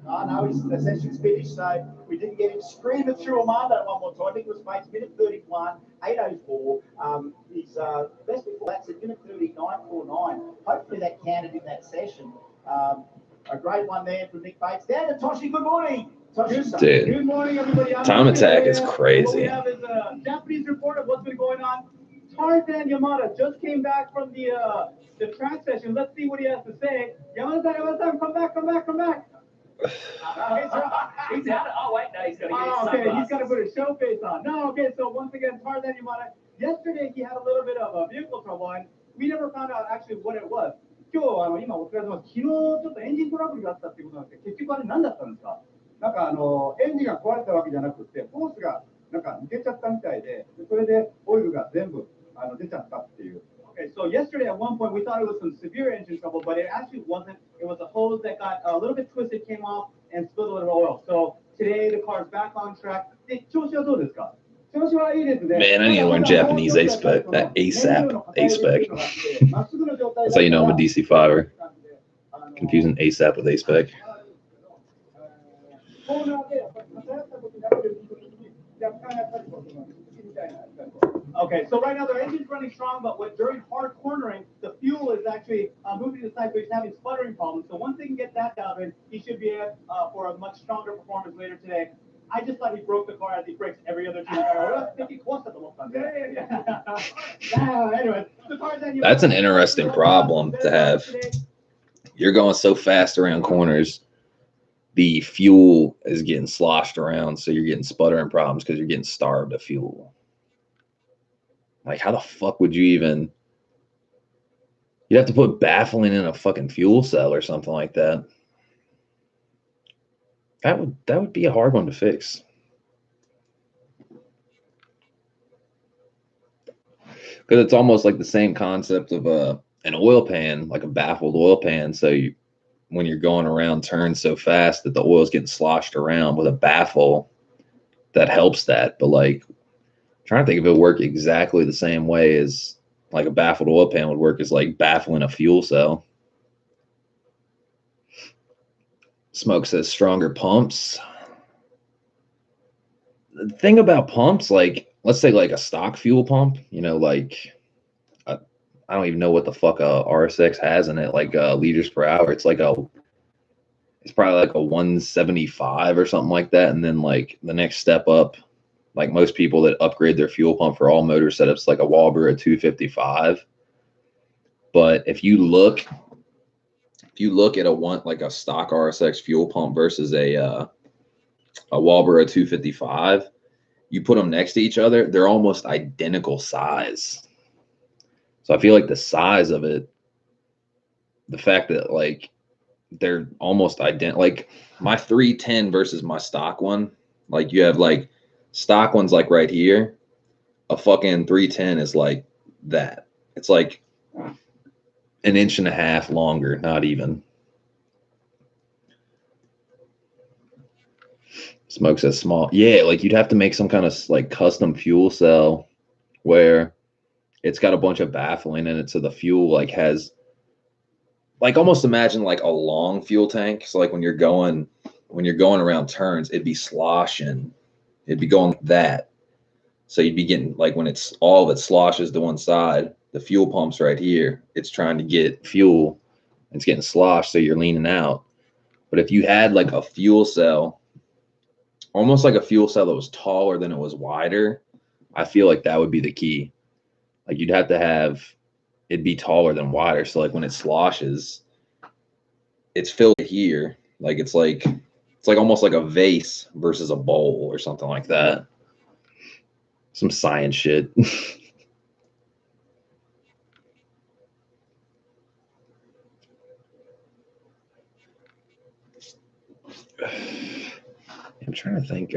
I know the session's finished, so we didn't get him screaming through Armando one more time. I think it was Mates, minute 31, 8:04. His best before that's at minute 39:49. Hopefully that counted in that session. A great one there from Nick Bates. Down to Toshi, good morning. Toshi, Dude, Good morning, everybody. time attack is What we crazy. have is a Japanese report of what's been going on. Tarzan Yamada just came back from the track session. Let's see what he has to say. Yamada-san, come back. He's out. Oh, wait, no, he's going to get his sunglasses. He's going to put a show face on. No, okay, so once again, Tarzan Yamada. Yesterday, he had a little bit of a vehicle trouble, and we never found out actually what it was. 今日今お疲れ様です。昨日ちょっとエンジントラブルがあったってことなんですけど、結局あれ何だったんですか？なんかエンジンが壊れたわけじゃなくて、ホースがなんか抜けちゃったみたいで、それでオイルが全部出ちゃったっていう。Okay, so yesterday at one point we thought it was some severe engine trouble, but it actually wasn't. It was a hose that got a little bit twisted, came off, and spilled a little oil. So today the car's back on track. 調子はどうですか？ Man, I need to learn Japanese A-Spec. That ASAP A-Spec. That's how you know I'm a DC5er. Confusing ASAP with A-Spec. Okay, so right now the engine's running strong, but during hard cornering, the fuel is actually moving to the side, so he's having sputtering problems. So once they can get that down, he should be for a much stronger performance later today. I just thought he broke the car as he breaks every other team car. Anyway, That's an interesting problem to have. You're going so fast around corners, the fuel is getting sloshed around, so you're getting sputtering problems because you're getting starved of fuel. Like, how the fuck would you even... You'd have to put baffling in a fucking fuel cell or something like that. That would be a hard one to fix. Because it's almost like the same concept of an oil pan, like a baffled oil pan. So when you're going around turns so fast that the oil's getting sloshed around with a baffle, that helps that. But like, trying to think if it would work exactly the same way as like a baffled oil pan would work is like baffling a fuel cell. Smoke says stronger pumps. The thing about pumps, like, let's say like a stock fuel pump, you know, like, I don't even know what the fuck a RSX has in it, like liters per hour. It's probably like a 175 or something like that. And then like the next step up, like most people that upgrade their fuel pump for all motor setups, like a Walbro 255. But if you look at a stock RSX fuel pump versus a Walbro 255, you put them next to each other, they're almost identical size. So I feel like the size of it, the fact that like they're almost identical, like my 310 versus my stock one, like you have like stock one's like right here, a fucking 310 is like that. It's like an inch and a half longer, not even. Smoke says small. Yeah, like you'd have to make some kind of like custom fuel cell where it's got a bunch of baffling in it, so the fuel like has like almost imagine like a long fuel tank. So like when you're going around turns, it'd be sloshing. It'd be going like that. So you'd be getting like when it's all of it sloshes to one side, the fuel pump's right here. It's trying to get fuel. It's getting sloshed, so you're leaning out. But if you had like a fuel cell, almost like a fuel cell that was taller than it was wider, I feel like that would be the key. Like you'd have to have it be taller than wider. So like when it sloshes, it's filled here. Like it's like almost like a vase versus a bowl or something like that. Some science shit. I'm trying to think.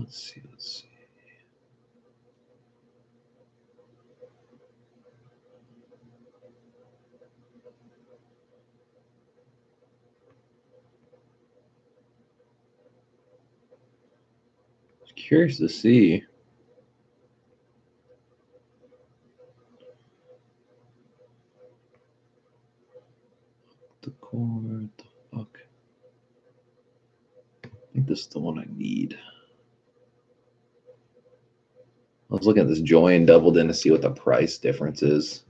Let's see. Curious to see. The cord, the fuck. I think this is the one I need. I was looking at this join doubled in to see what the price difference is.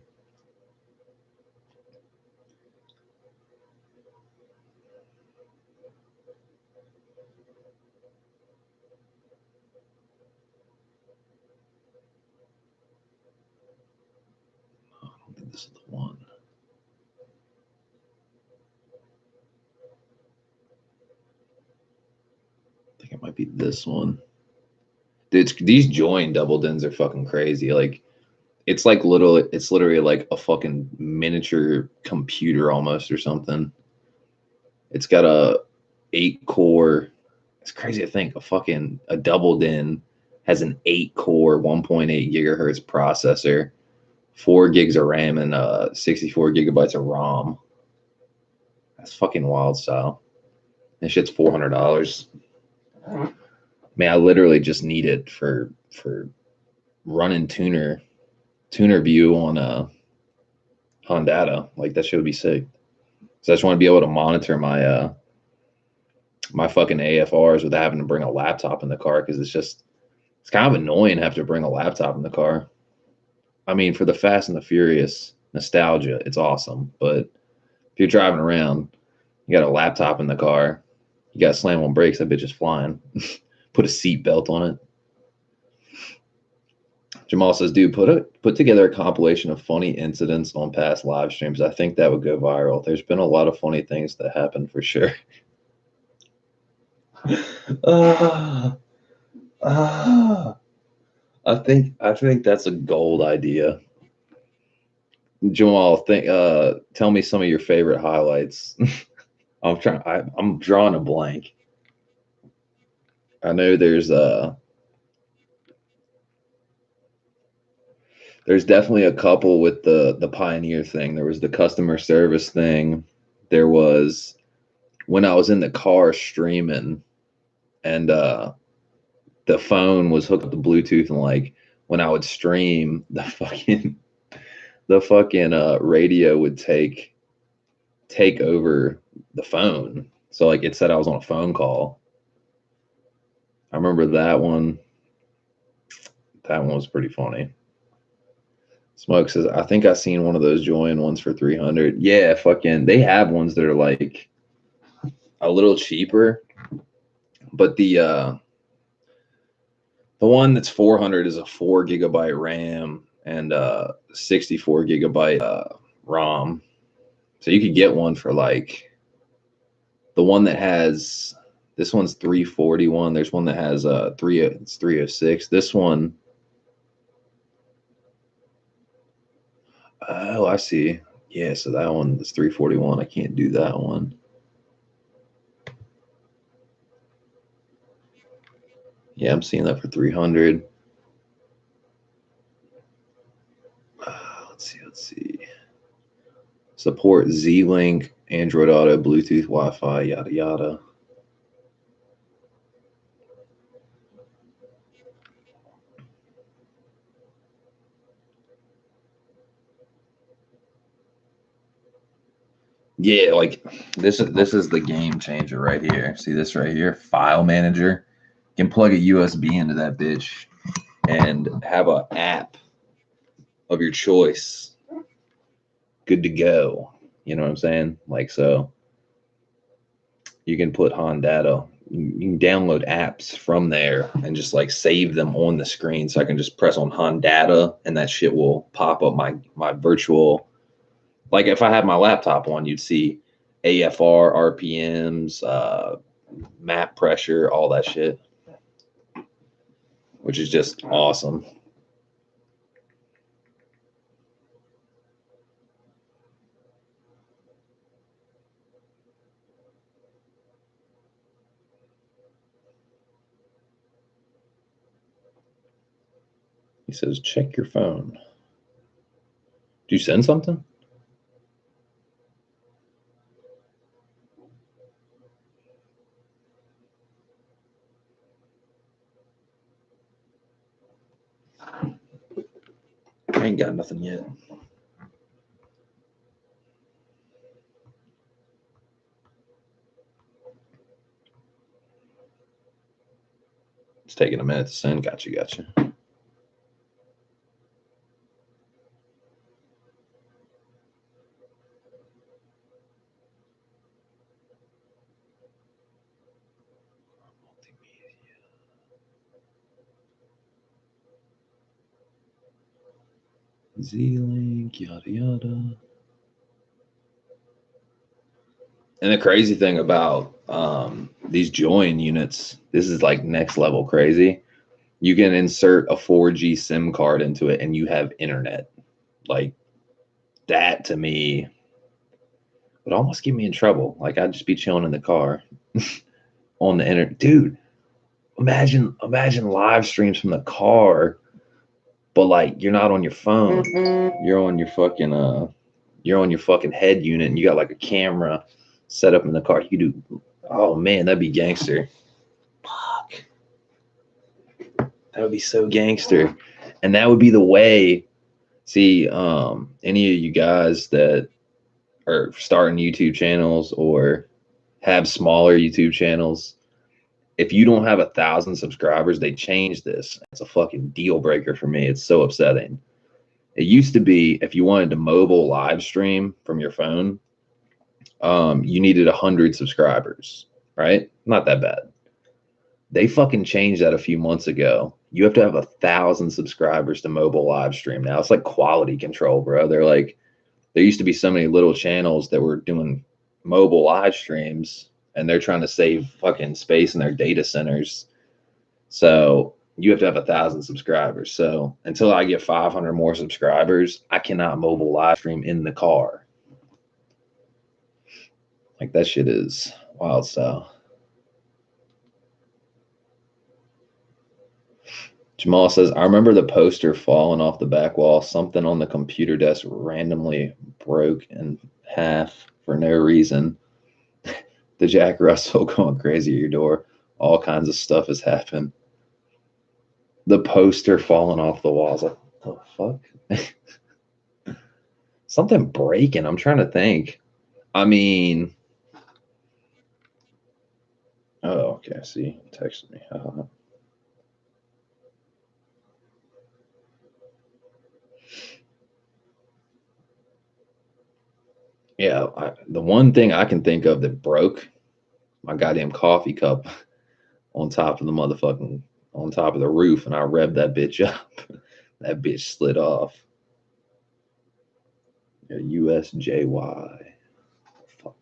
I don't think this is the one. I think it might be this one. Dude, these join doubled ins are fucking crazy. Like, it's literally like a fucking miniature computer almost or something. It's got a 8-core. It's crazy to think a doubled in has an 8-core 1.8 gigahertz processor, 4 gigs of RAM, and 64 gigabytes of ROM. That's fucking wild style. This shit's $400. Man, I literally just need it for running tuner view on Hondata. Like, that shit would be sick. So I just want to be able to monitor my my fucking AFRs without having to bring a laptop in the car, because it's kind of annoying to have to bring a laptop in the car. I mean, for the Fast and the Furious nostalgia, it's awesome. But if you're driving around, you got a laptop in the car, you got to slam on brakes, that bitch is flying. Put a seat belt on it. Jamal says, dude, put together a compilation of funny incidents on past live streams. I think that would go viral. There's been a lot of funny things that happen for sure. I think that's a gold idea. Jamal, tell me some of your favorite highlights. I'm drawing a blank. I know there's definitely a couple with the Pioneer thing. There was the customer service thing. There was when I was in the car streaming, and the phone was hooked up to Bluetooth, and like when I would stream, the fucking radio would take over the phone. So like it said I was on a phone call. I remember that one. That one was pretty funny. Smoke says, I think I seen one of those join ones for 300. Yeah, fucking they have ones that are like a little cheaper, but the one that's 400 is a 4 gigabyte RAM and 64 gigabyte ROM. So you could get one for like the one that has, this one's 341. There's one that has it's 306. This one, oh, I see. Yeah, so that one is 341. I can't do that one. Yeah, I'm seeing that for 300. Let's see. Support Z-Link, Android Auto, Bluetooth, Wi-Fi, yada yada. Yeah, like this is the game changer right here. See this right here? File manager. You can plug a USB into that bitch and have an app of your choice. Good to go. You know what I'm saying? Like, so you can put Hondata. You can download apps from there and just like save them on the screen. So I can just press on Hondata and that shit will pop up my virtual. Like if I had my laptop on, you'd see AFR, RPMs, map pressure, all that shit, which is just awesome. He says, check your phone. Did you send something? I ain't got nothing yet. It's taking a minute to send. Gotcha. Z-Link, yada yada. And the crazy thing about these join units, this is like next level crazy. You can insert a 4G SIM card into it and you have internet. Like that to me would almost get me in trouble. Like I'd just be chilling in the car on the internet. Dude, imagine live streams from the car, but like you're not on your phone. You're on your fucking head unit and you got like a camera set up in the car. You do, oh man, that'd be gangster. Fuck. That would be so gangster. And that would be the way. See, any of you guys that are starting YouTube channels or have smaller YouTube channels, if you don't have 1,000 subscribers, they changed this. It's a fucking deal breaker for me. It's so upsetting. It used to be if you wanted to mobile live stream from your phone, you needed 100 subscribers, right? Not that bad. They fucking changed that a few months ago. You have to have 1,000 subscribers to mobile live stream now. It's like quality control, bro. They're like, there used to be so many little channels that were doing mobile live streams and they're trying to save fucking space in their data centers. So you have to have 1,000 subscribers. So until I get 500 more subscribers, I cannot mobile live stream in the car. Like that shit is wild style. Jamal says, I remember the poster falling off the back wall. Something on the computer desk randomly broke in half for no reason. The Jack Russell going crazy at your door. All kinds of stuff has happened. The poster falling off the walls. Like, what the fuck? Something breaking. I'm trying to think. I mean, oh, okay. See, texted me. Yeah, the one thing I can think of that broke, my goddamn coffee cup on top of the roof, and I revved that bitch up. That bitch slid off. Yeah, USJY. Fuck.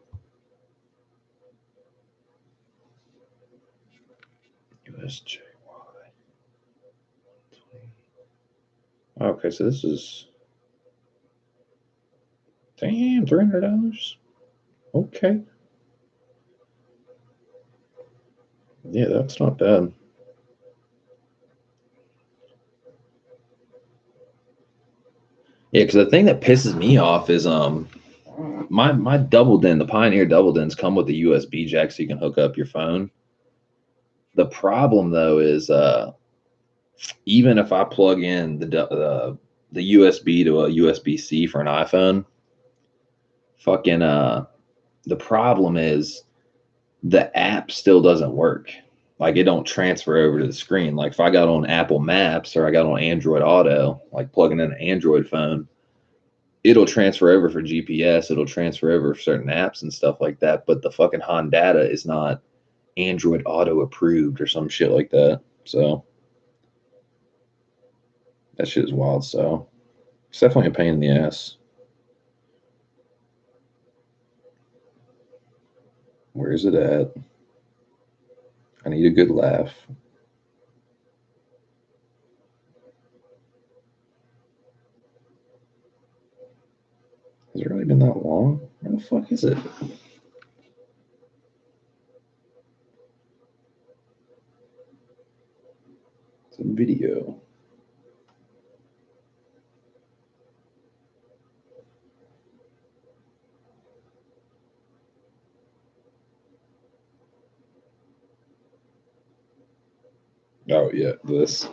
USJY. Okay, so this is, damn, $300. Okay. Yeah, that's not bad. Yeah, because the thing that pisses me off is my double den, the Pioneer double dens come with a USB jack so you can hook up your phone. The problem though is even if I plug in the USB to a USB-C for an iPhone, fucking the problem is the app still doesn't work. Like it don't transfer over to the screen. Like if I got on Apple Maps or I got on Android Auto, like plugging in an Android phone, it'll transfer over for GPS. It'll transfer over for certain apps and stuff like that. But the fucking Hondata is not Android Auto approved or some shit like that. So that shit is wild. So it's definitely a pain in the ass. Where is it at? I need a good laugh. Has it really been that long? Where the fuck is it? It's a video. Oh yeah, this.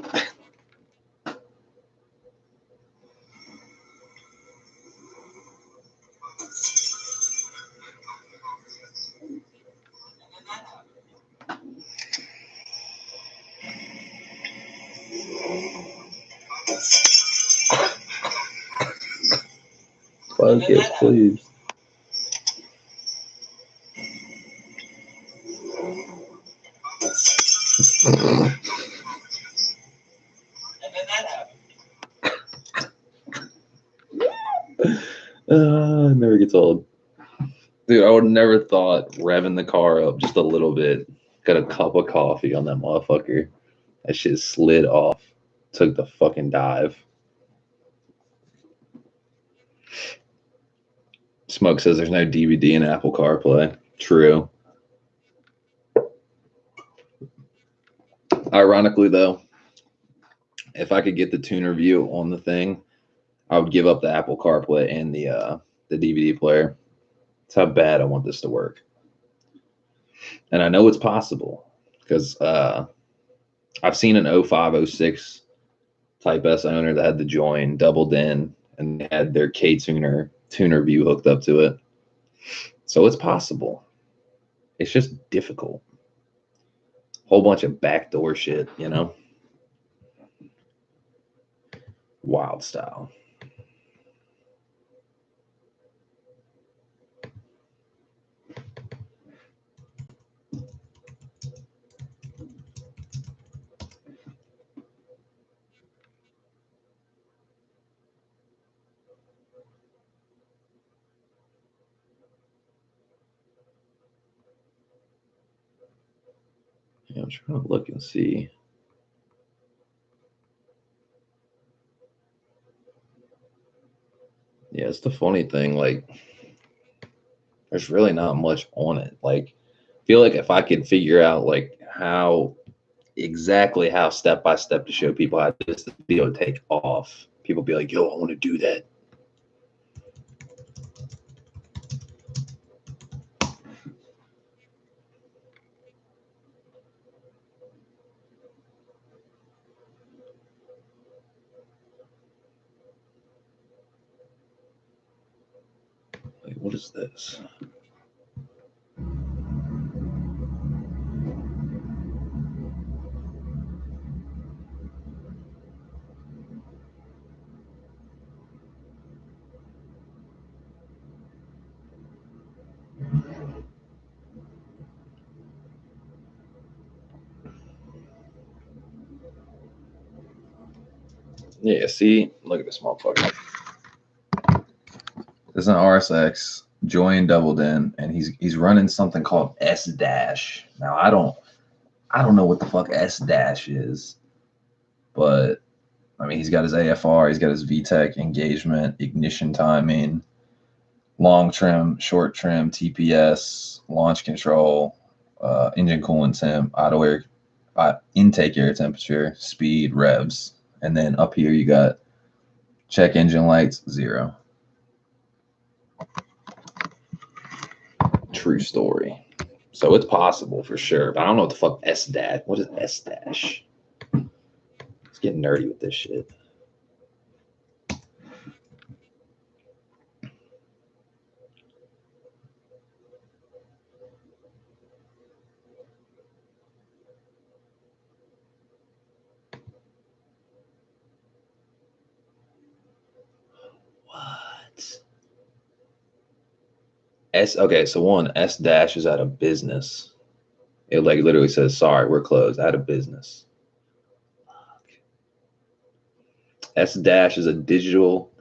Focus, please. Never gets old. Dude, I would never thought revving the car up just a little bit, got a cup of coffee on that motherfucker. That shit slid off, took the fucking dive. Smoke says there's no DVD in Apple CarPlay. True. Ironically, though, if I could get the tuner view on the thing, I would give up the Apple CarPlay and the DVD player. That's how bad I want this to work. And I know it's possible because I've seen an 05, 06 Type S owner that had the join doubled in and they had their K-tuner view hooked up to it. So it's possible. It's just difficult. Whole bunch of backdoor shit, you know? Wild style. Yeah, I'm trying to look and see. Yeah, it's the funny thing. Like, there's really not much on it. Like, I feel like if I could figure out like how exactly how step by step to show people how this video would take off, people be like, "Yo, I want to do that." Like, what is this? Yeah, see, look at this motherfucker. This is an RSX join doubled in, and he's running something called S dash. Now I don't know what the fuck S dash is, but I mean he's got his AFR, he's got his VTEC engagement, ignition timing, long trim, short trim, TPS, launch control, engine coolant temp, auto air, intake air temperature, speed, revs, and then up here you got check engine lights, 0. True story. So it's possible for sure, but I don't know what the fuck S dash. What is S dash? Let's get nerdy with this shit. What? Okay, so one, S dash is out of business. It like literally says, sorry, we're closed, out of business. S dash is a digital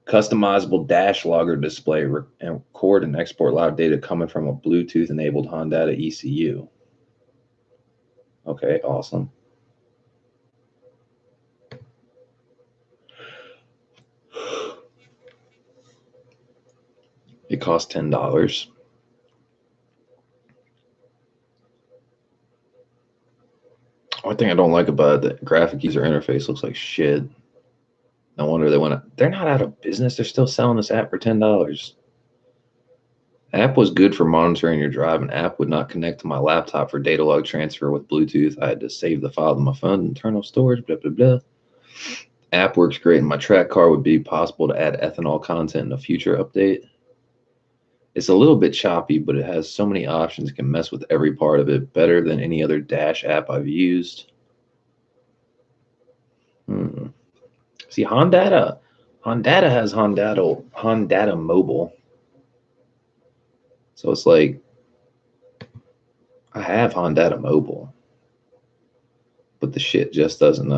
customizable dash logger display and record and export live data coming from a Bluetooth enabled Honda ECU. Okay, awesome. It costs $10. One thing I don't like about it, the graphic user interface looks like shit. No wonder they want to. They're not out of business. They're still selling this app for $10. App was good for monitoring your drive. An app would not connect to my laptop for data log transfer with Bluetooth. I had to save the file to my phone, internal storage, blah, blah, blah. App works great in my track car. Would be possible to add ethanol content in a future update. It's a little bit choppy, but it has so many options. It can mess with every part of it better than any other dash app I've used. See, Hondata has Hondata Mobile. So it's like, I have Hondata Mobile, but the shit just doesn't,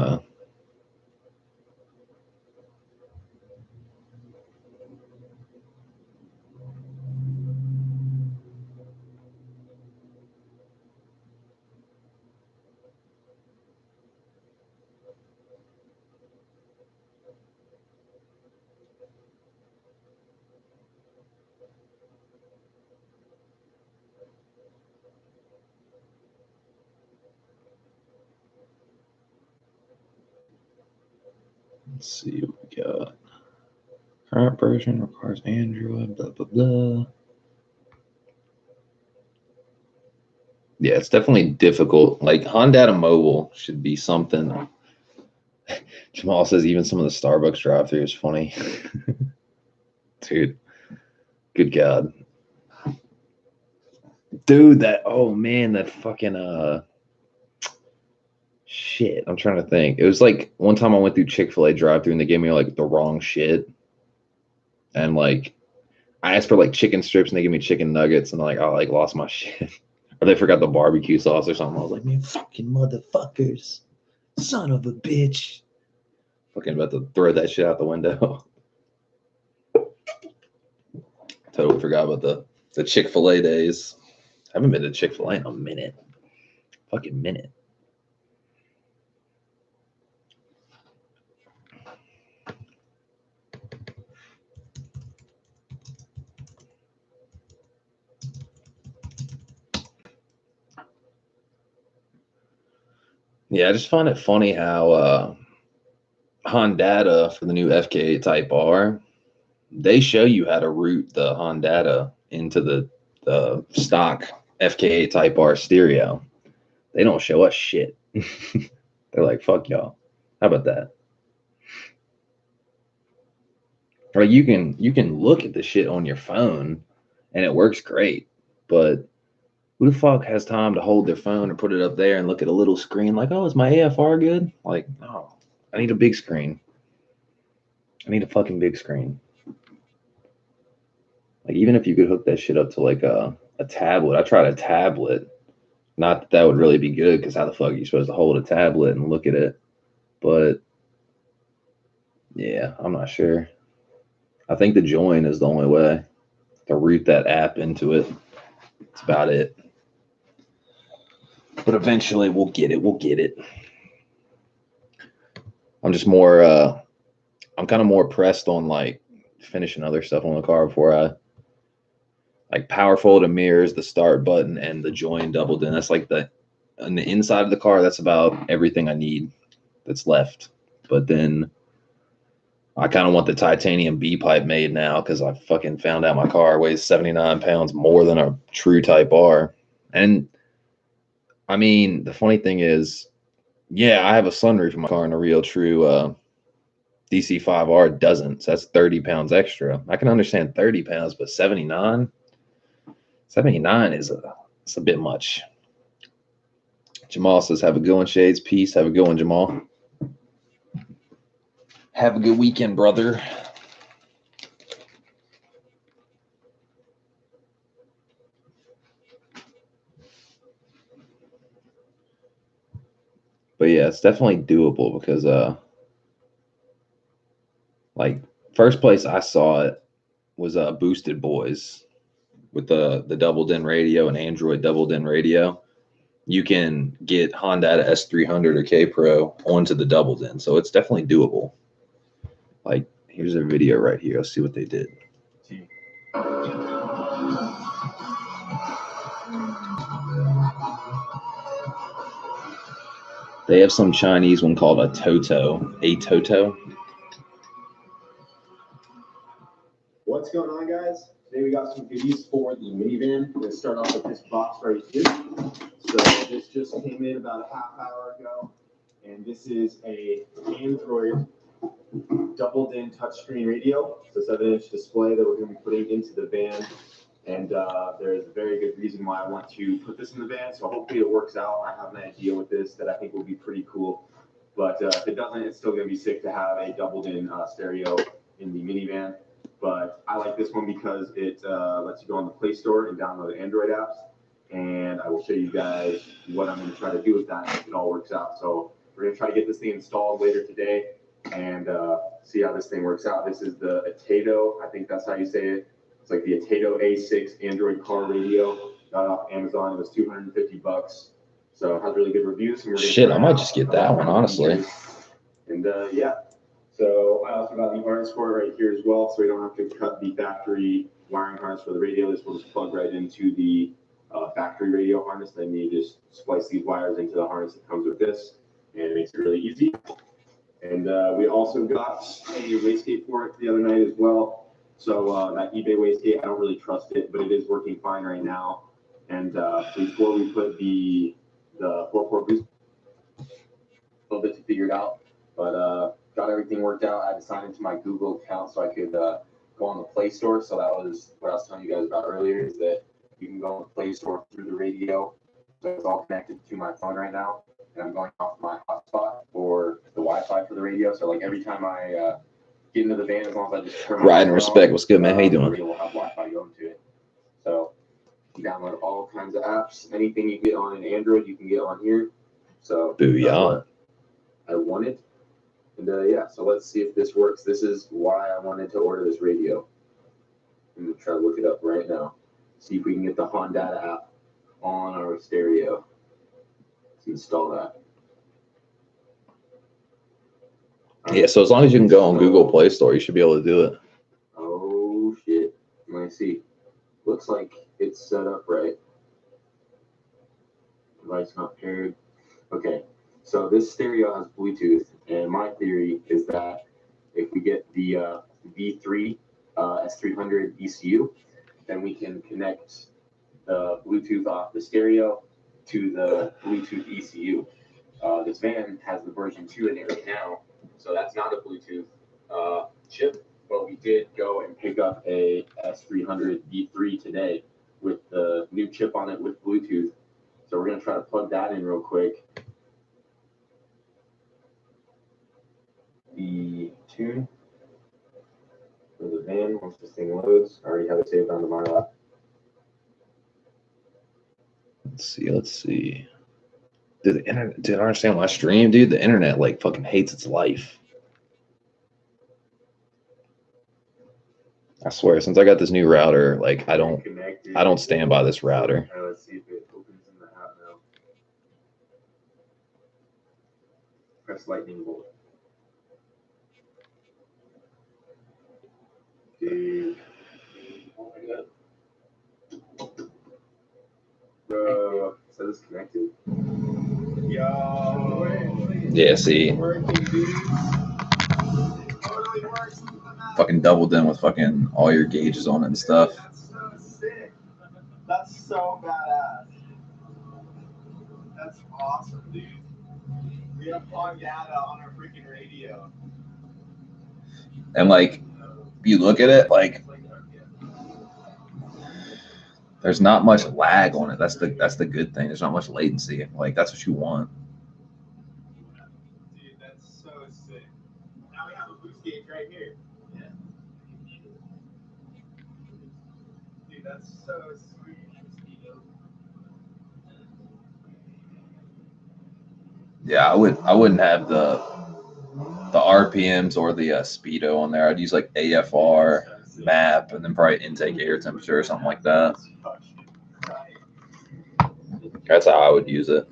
let's see what we got. Current version requires Android, blah, blah, blah. Yeah, it's definitely difficult. Like, Hondata Mobile should be something. Jamal says even some of the Starbucks drive-thru is funny. Dude, good God. Dude, oh man, that fucking, shit, I'm trying to think. It was like one time I went through Chick-fil-A drive-thru and they gave me like the wrong shit. And like, I asked for like chicken strips and they gave me chicken nuggets and like I like lost my shit. Or they forgot the barbecue sauce or something. I was like, man, fucking motherfuckers. Son of a bitch. Fucking about to throw that shit out the window. Totally forgot about the Chick-fil-A days. I haven't been to Chick-fil-A in a minute. Fucking minute. Yeah, I just find it funny how Hondata for the new FK8 Type R, they show you how to route the Hondata into the stock FK8 Type R stereo. They don't show us shit. They're like, fuck y'all. How about that? Like you can look at the shit on your phone and it works great, but who the fuck has time to hold their phone or put it up there and look at a little screen like, oh, is my AFR good? Like, no, I need a big screen. I need a fucking big screen. Like, even if you could hook that shit up to like a tablet. I tried a tablet. Not that that would really be good, because how the fuck are you supposed to hold a tablet and look at it? But yeah, I'm not sure. I think the join is the only way to route that app into it. That's about it. But eventually we'll get it. We'll get it. I'm just more I'm kind of more pressed on like finishing other stuff on the car before I like power fold and mirrors, the start button, and the join doubled in. That's like on the inside of the car, that's about everything I need that's left. But then I kind of want the titanium B pipe made now, because I fucking found out my car weighs 79 pounds more than a true Type R. And I mean, the funny thing is, yeah, I have a sunroof in my car, and a real true DC5R doesn't. So that's 30 pounds extra. I can understand 30 pounds, but 79 is it's a bit much. Jamal says, have a good one, Shades. Peace. Have a good one, Jamal. Have a good weekend, brother. But yeah, it's definitely doable, because like first place I saw it was Boosted Boys with the double DIN radio and Android double DIN radio. You can get Hondata S300 or K Pro onto the double DIN, so it's definitely doable. Like, here's a video right here. Let's see what they did. They have some Chinese one called a Toto. What's going on, guys? Today we got some goodies for the minivan. We're going to start off with this box right here. So this just came in about a half hour ago. And this is a Android doubled-in touchscreen radio. So 7-inch display that we're going to be putting into the van. And there's a very good reason why I want to put this in the van. So hopefully it works out. I have an idea with this that I think will be pretty cool. But if it doesn't, it's still going to be sick to have a doubled-in stereo in the minivan. But I like this one because it lets you go on the Play Store and download Android apps. And I will show you guys what I'm going to try to do with that if it all works out. So we're going to try to get this thing installed later today and see how this thing works out. This is the Atato, I think that's how you say it. It's like the Atato A6 Android car radio. Got it off Amazon. It was $250. So it has really good reviews. And Shit, I might just get that one, honestly. And yeah. So I also got the harness for it right here as well, so we don't have to cut the factory wiring harness for the radio. This will just plug right into the factory radio harness. Then you just splice these wires into the harness that comes with this, and it makes it really easy. And we also got a wastegate for it the other night as well. So that eBay wastegate, I don't really trust it, but it is working fine right now. And before we put the 4-port boost, a little bit to figure it out, but got everything worked out. I had to sign into my Google account so I could go on the Play Store. So that was what I was telling you guys about earlier, is that you can go on the Play Store through the radio. So it's all connected to my phone right now. And I'm going off my hotspot for the Wi-Fi for the radio. So like every time I get into the van, as long as I just turn my Ride and phone respect. on, What's good, man? How you the doing? radio will have Wi-Fi going to it. So you download all kinds of apps. Anything you get on an Android, you can get on here. So Booyah. I wanted. And yeah, so let's see if this works. This is why I wanted to order this radio. I'm going to try to look it up right now. See if we can get the Honda app on our stereo. Let's install that. Yeah, so as long as you can go on Google Play Store, you should be able to do it. Oh, shit. Let me see. Looks like it's set up right. Device not paired. Okay. So this stereo has Bluetooth, and my theory is that if we get the V3 S300 ECU, then we can connect the Bluetooth off the stereo to the Bluetooth ECU. This van has the version 2 in it right now, so that's not a Bluetooth chip, but we did go and pick up a S300 V3 today with the new chip on it with Bluetooth. So we're going to try to plug that in real quick. The tune for the van once this thing loads. I already have it saved onto my lap. Let's see. Dude, the internet, dude, I don't understand my stream, dude. The internet like fucking hates its life. I swear, since I got this new router, like I don't stand by this router. Let's see if it opens in the app now. Press lightning bolt. Dude. Oh my god. Bro, so this connected. Yo. Yeah, see. Fucking doubled in with fucking all your gauges on it and stuff. That's so sick. That's so badass. That's awesome, dude. We have on data on our freaking radio. And like, you look at it, like, there's not much lag on it. That's the good thing. There's not much latency. Like, that's what you want. Dude, that's so sick. Now we have a boost gauge right here. Yeah. Dude, that's so sweet. Yeah, I wouldn't have the RPMs or the speedo on there. I'd use like AFR, map, and then probably intake air temperature or something like that. That's how I would use it.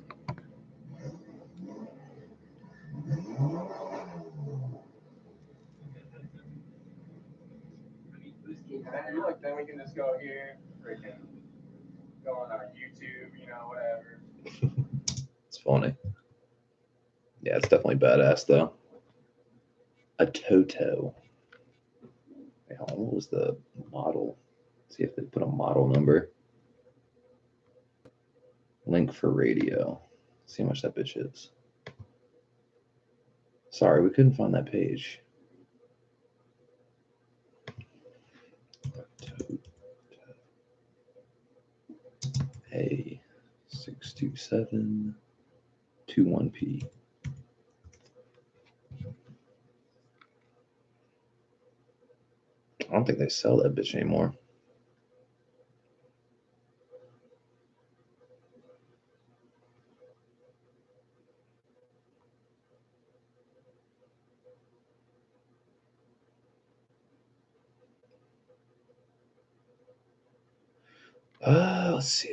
Like, then we can just go here, freaking go on our YouTube, you know, whatever. It's funny. Yeah, it's definitely badass though. A Toto. What was the model? Let's see if they put a model number. Link for radio. Let's see how much that bitch is. Sorry, we couldn't find that page. A62721P. I don't think they sell that bitch anymore.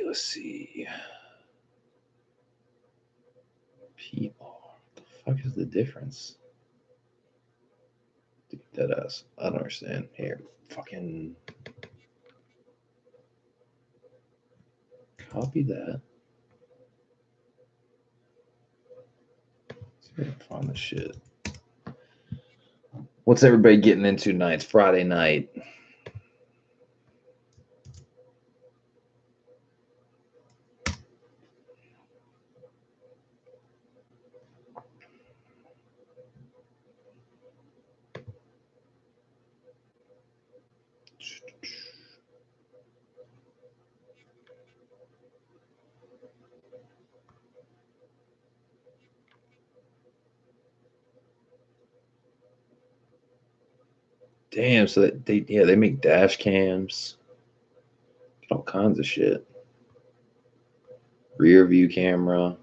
Let's see. PR. What the fuck is the difference? Dude, dead ass. I don't understand. Here, fucking copy that. Let's see if I can find the shit. What's everybody getting into tonight? It's Friday night. Damn, so that they make dash cams, all kinds of shit. Rear view camera.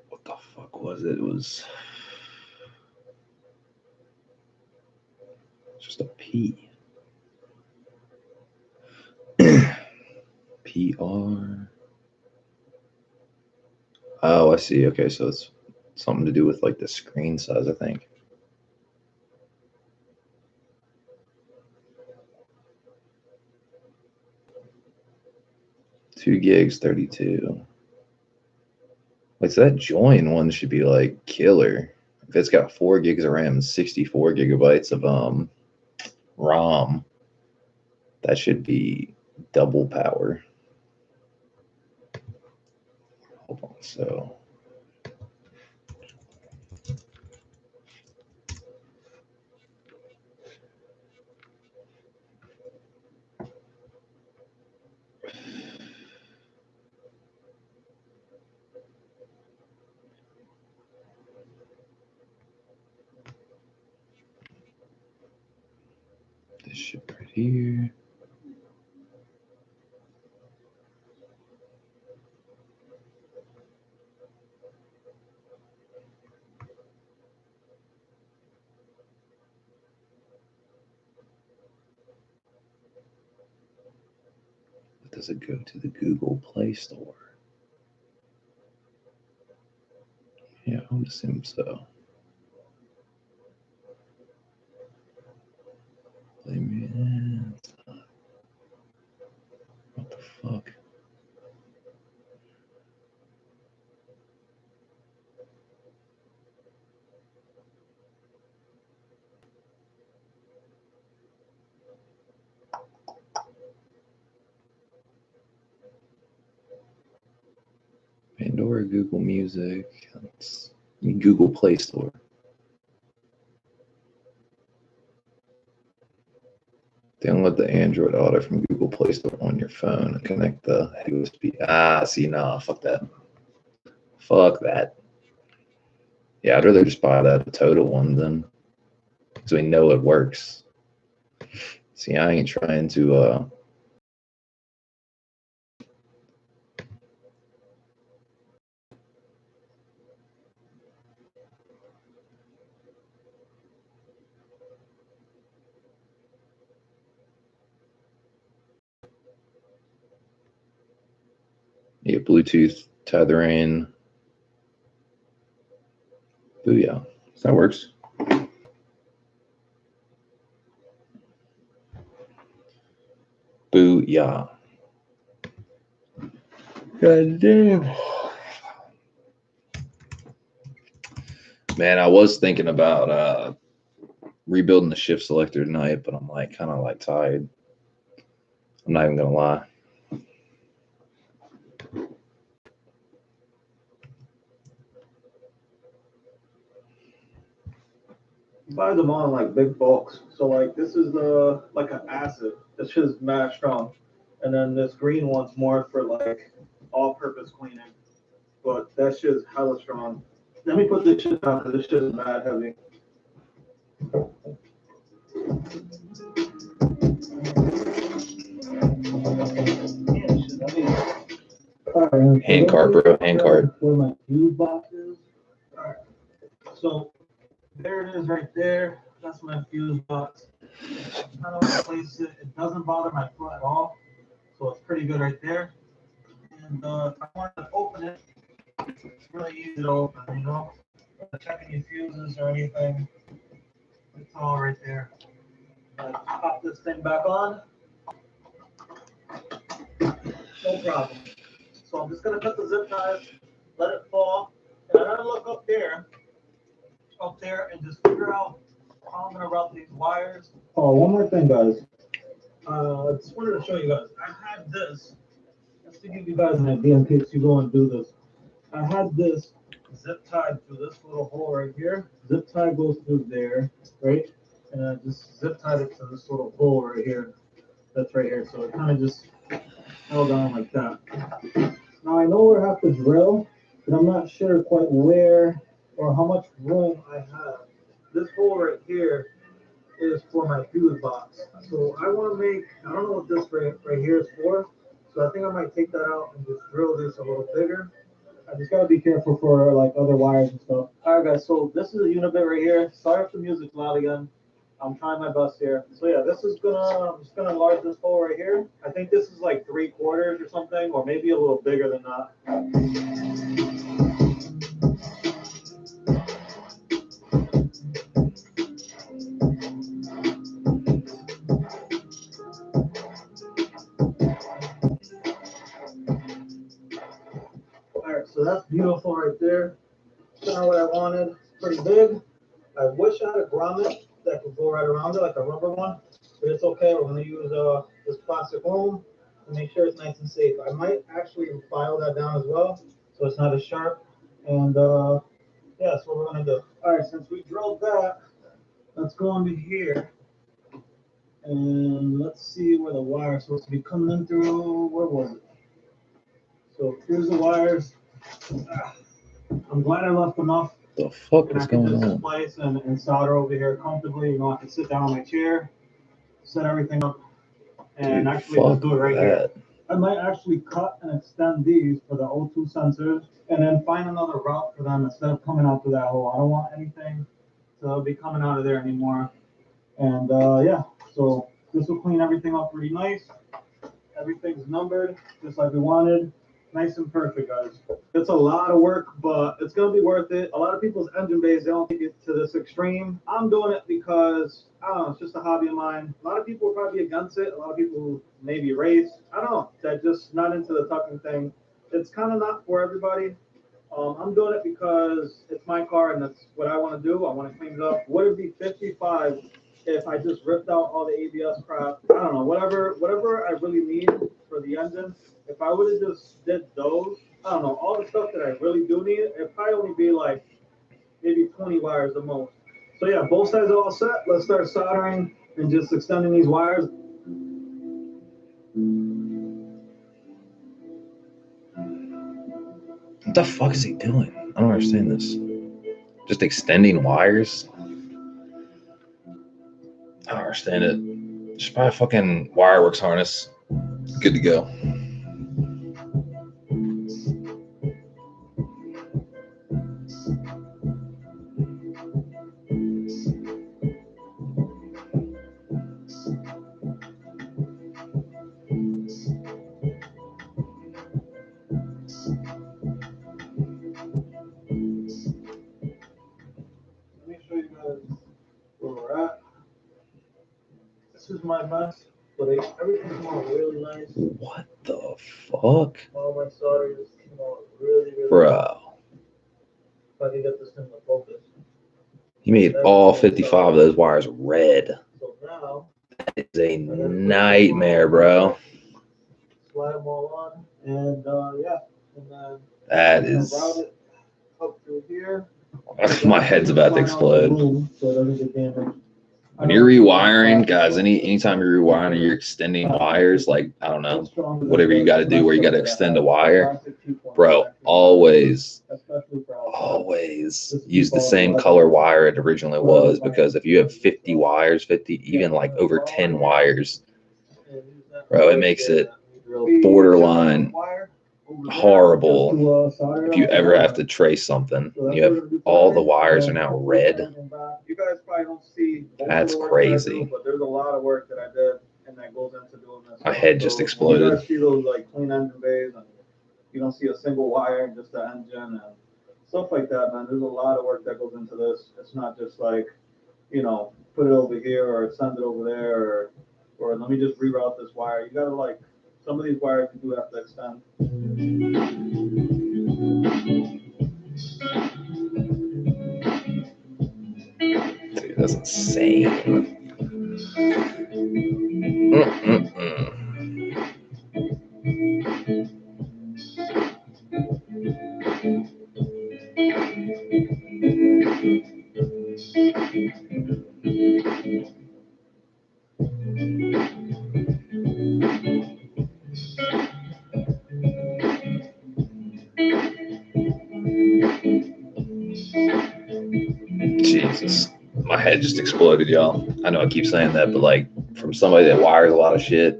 What the fuck was it? It was just a P. PR. Oh, I see. Okay, so it's something to do with like the screen size, I think. Two gigs, 32. Wait, so that join one should be like killer. If it's got 4 gigs of RAM and 64 gigabytes of ROM, that should be double power. Hold on, so this shit right here. Does it go to the Google Play Store? Yeah, I would assume so. What the fuck? Pandora, Google Music, Google Play Store. Download the Android Auto from Google Play Store on your phone and connect the USB. See, nah, fuck that. Fuck that. Yeah, I'd rather just buy that Total one then, because we know it works. See, I ain't trying to yeah, Bluetooth tethering. Booyah. So that works. Booyah. God damn. Man, I was thinking about rebuilding the shift selector tonight, but I'm like kind of like tired. I'm not even gonna lie. Buy them on like big bulks. So like this is like an acid. This shit is mad strong, and then this green one's more for like all-purpose cleaning. But that shit is hella strong. Let me put this shit down because this shit is mad heavy. Hand cart, bro. Hand cart. Where my fuse box is. Alright. So there it is right there. That's my fuse box. I don't place it. It doesn't bother my foot at all. So it's pretty good right there. And if I wanted to open it, it's really easy to open, you know? Not checking your fuses or anything. It's all right there. Pop this thing back on. No problem. So I'm just gonna cut the zip ties, let it fall, and I'm gonna look up there, and just figure out how I'm gonna route these wires. Oh, one more thing, guys. I just wanted to show you guys. I had this, just to give you guys an idea in case you go and do this. I had this zip tied through this little hole right here. Zip tie goes through there, right? And I just zip tied it to this little hole right here. That's right here. So it kind of just held on like that. Now I know where I have to drill, but I'm not sure quite where or how much room I have. This hole right here is for my fuse box. So I want to make, I don't know what this right here is for. So I think I might take that out and just drill this a little bigger. I just gotta be careful for like other wires and stuff. All right, guys. So this is a unit bit right here. Sorry if the music's loud again. I'm trying my best here. So yeah, this is I'm just gonna enlarge this hole right here. I think this is like 3/4 or something, or maybe a little bigger than that. Alright, so that's beautiful right there. Kind of what I wanted. Pretty big. I wish I had a grommet that could go right around it, like a rubber one. But it's okay. We're going to use this plastic foam to make sure it's nice and safe. I might actually file that down as well, so it's not as sharp. And yeah, that's what we're going to do. Alright, since we drilled that, let's go under here. And let's see where the wire is supposed to be coming in through. Where was it? So here's the wires. I'm glad I left enough. The fuck And is I can going just on? splice and solder over here comfortably. You know, I can sit down on my chair, set everything up, and Dude, actually just fuck do it right here. that. I might actually cut and extend these for the O2 sensors and then find another route for them instead of coming out through that hole. I don't want anything to be coming out of there anymore. And yeah, so this will clean everything up pretty nice. Everything's numbered just like we wanted. Nice and perfect, guys. It's a lot of work, but it's gonna be worth it. A lot of people's engine bays, they don't take it to this extreme. I'm doing it because, I don't know, it's just a hobby of mine. A lot of people will probably be against it. A lot of people maybe race. I don't know, they're just not into the tucking thing. It's kind of not for everybody. I'm doing it because it's my car and that's what I want to do. I want to clean it up. Would it be 55 if I just ripped out all the ABS crap? I don't know, whatever I really need for the engine. If I would have just did those, I don't know, all the stuff that I really do need, it'd probably only be like maybe 20 wires the most. So yeah, both sides are all set. Let's start soldering and just extending these wires. What the fuck is he doing? I don't understand this. Just extending wires? I don't understand it. Just buy a fucking Wireworks harness. Good to go. Let me show you guys where we're at. This is my mess, but So everything came out really nice. What the fuck? All my solders came out really, really nice. Bro. If I can get this thing to focus. You made all 55 of those wires red. So now, It's a nightmare, bro. slide them all on, and yeah, and then That I'm gonna is. route it up through here. My head's about to Slide out the explode. loom so it doesn't get damaged. When you're rewiring, guys, anytime you're rewiring or you're extending wires, like, I don't know, whatever you got to do where you got to extend a wire, bro, always use the same color wire it originally was, because if you have 50 wires, 50, even like over 10 wires, bro, it makes it borderline horrible if you ever have to trace something. You have all the wires are now red. You guys probably don't see. That's crazy. But there's a lot of work that I did, and that goes into doing this. My head just exploded. You guys see those like clean engine bays, and you don't see a single wire, just the engine and stuff like that, man. There's a lot of work that goes into this. It's not just like, you know, put it over here or send it over there, or let me just reroute this wire. You gotta like, some of these wires you do have to extend. Dude, that's insane. Jesus. My head just exploded, y'all. I know I keep saying that, but like from somebody that wires a lot of shit,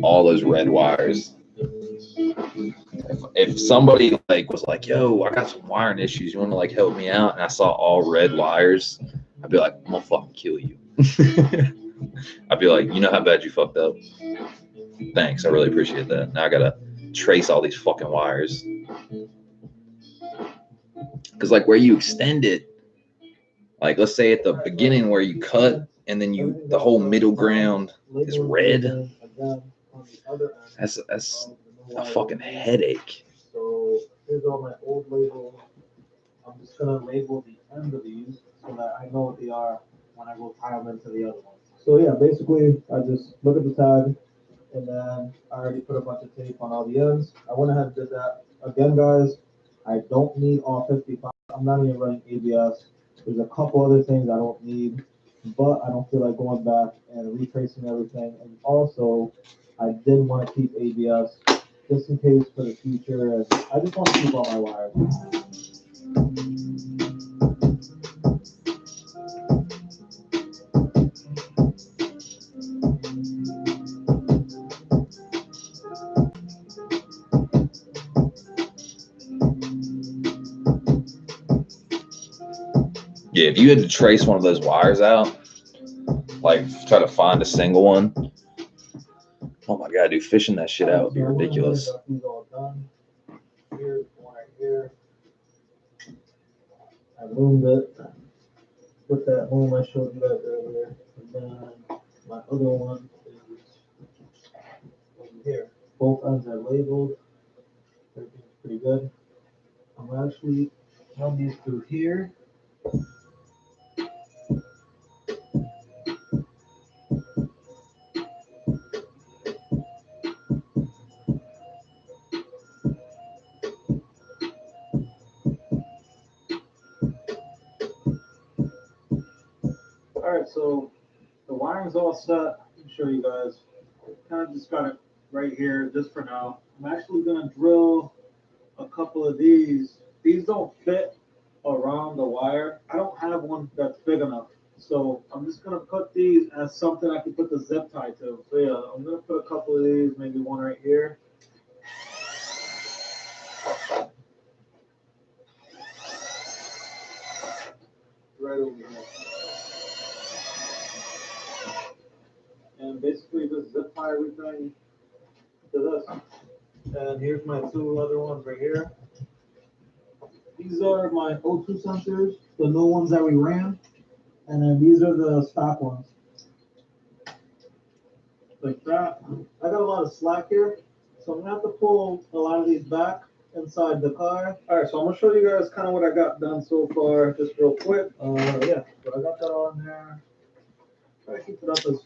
all those red wires. If somebody like was like, yo, I got some wiring issues, you want to like help me out? And I saw all red wires, I'd be like, I'm gonna fucking kill you. I'd be like, you know how bad you fucked up? Thanks, I really appreciate that. Now I gotta trace all these fucking wires. Because like where you extend it, like let's say at the beginning where you cut and then you the whole middle ground is red. That's a fucking headache. So here's all my old labels. I'm just gonna label the end of these so that I know what they are when I go tie them into the other ones. So yeah, basically I just look at the tag, and then I already put a bunch of tape on all the ends. I went ahead and did that. Again, guys, I don't need all 55. I'm not even running ABS. There's a couple other things I don't need, but I don't feel like going back and retracing everything. And also, I did want to keep ABS just in case for the future. And I just want to keep all my wires. Yeah, if you had to trace one of those wires out, like try to find a single one, oh my god, dude, fishing that shit out would be ridiculous. Here's one right here. I loomed it with that loom I showed you guys earlier. And then my other one is over here. Both ends are labeled. Everything's pretty good. I'm actually run these through here. Alright, so the wiring's all set. Let me show you guys. Kind of just got it right here just for now. I'm actually going to drill a couple of these. These don't fit around the wire. I don't have one that's big enough. So I'm just going to put these as something I can put the zip tie to. So yeah, I'm going to put a couple of these, maybe one right here. Right over here. And basically just zip tie everything to this. And here's my two other ones right here. These are my O2 sensors, the new ones that we ran. And then these are the stock ones. like that. I got a lot of slack here, so I'm gonna have to pull a lot of these back inside the car. All right, so I'm gonna show you guys kind of what I got done so far, just real quick. Yeah, so I got that on there. Try to keep it up as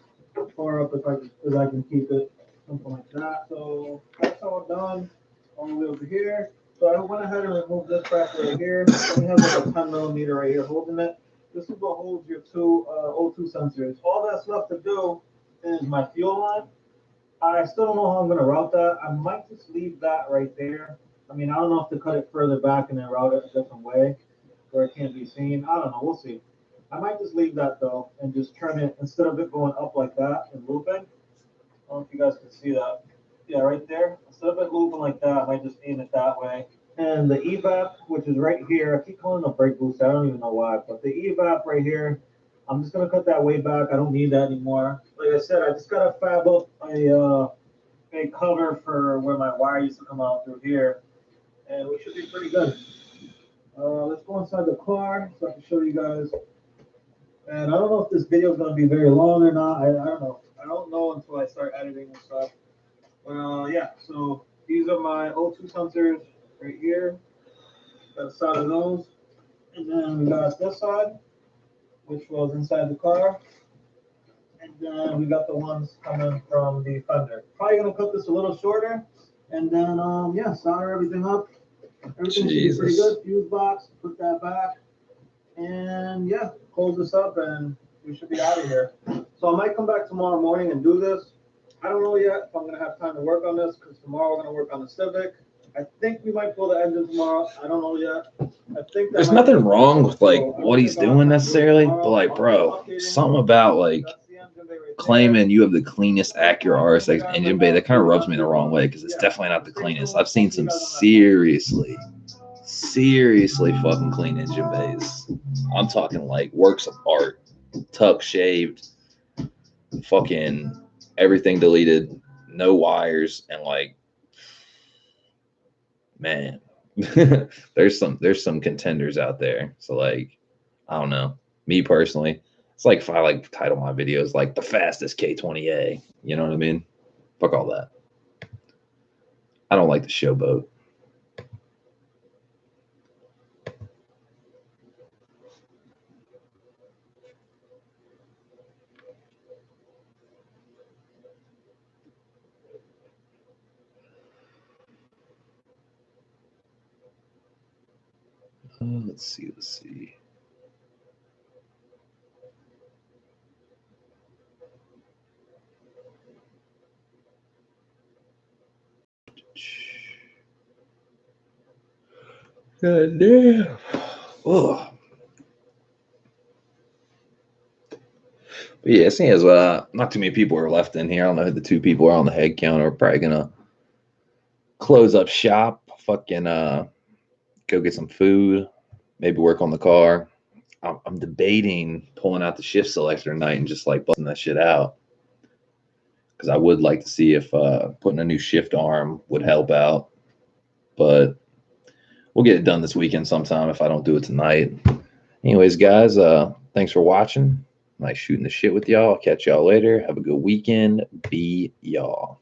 far up as I can keep it, something like that. So that's all done all the way over here. So I went ahead and removed this bracket right here. So we have like a 10 millimeter right here holding it. This is what holds your two O2 sensors. All that's left to do is my fuel line. I still don't know how I'm gonna route that. I might just leave that right there. I mean, I don't know if to cut it further back and then route it a different way where it can't be seen. I don't know. We'll see. I might just leave that though and just turn it, instead of it going up like that and looping. I don't know if you guys can see that. Yeah, right there. Instead of it looping like that, I might just aim it that way. And the EVAP, which is right here, I keep calling it a brake boost. I don't even know why, but the EVAP right here, I'm just gonna cut that way back. I don't need that anymore. Like I said, I just gotta fab up a cover for where my wire used to come out through here, and we should be pretty good. Let's go inside the car so I can show you guys. And I don't know if this video is going to be very long or not. I don't know. I don't know until I start editing and stuff. But yeah, so these are my O2 sensors right here. Got a side of those. And then we got this side, which was inside the car. And then we got the ones coming from the fender. Probably going to cut this a little shorter. And then, yeah, solder everything up. Everything should be pretty good. Fuse box, put that back. And yeah, close this up and we should be out of here. So I might come back tomorrow morning and do this. I don't know yet if I'm gonna have time to work on this because tomorrow we're gonna work on the Civic. I think we might pull the engine tomorrow. I don't know yet. I think there's nothing wrong with like what he's doing necessarily, but like, bro, something about like claiming you have the cleanest Acura RSX engine bay that kind of rubs me the wrong way because it's definitely not the cleanest. I've seen some seriously fucking clean engine bays. I'm talking like works of art, tuck shaved, fucking everything deleted, no wires, and like, man, there's some contenders out there. So like, I don't know. Me personally, it's like if I like title my videos like the fastest K20A. You know what I mean? Fuck all that. I don't like the showboat. Let's see. God damn. Oh. But yeah, seeing as not too many people are left in here. I don't know who the two people are on the head count. We're probably gonna close up shop. Fucking go get some food. Maybe work on the car. I'm debating pulling out the shift selector tonight and just like busting that shit out. Because I would like to see if putting a new shift arm would help out. But we'll get it done this weekend sometime if I don't do it tonight. Anyways, guys, thanks for watching. Nice shooting the shit with y'all. Catch y'all later. Have a good weekend. Be y'all.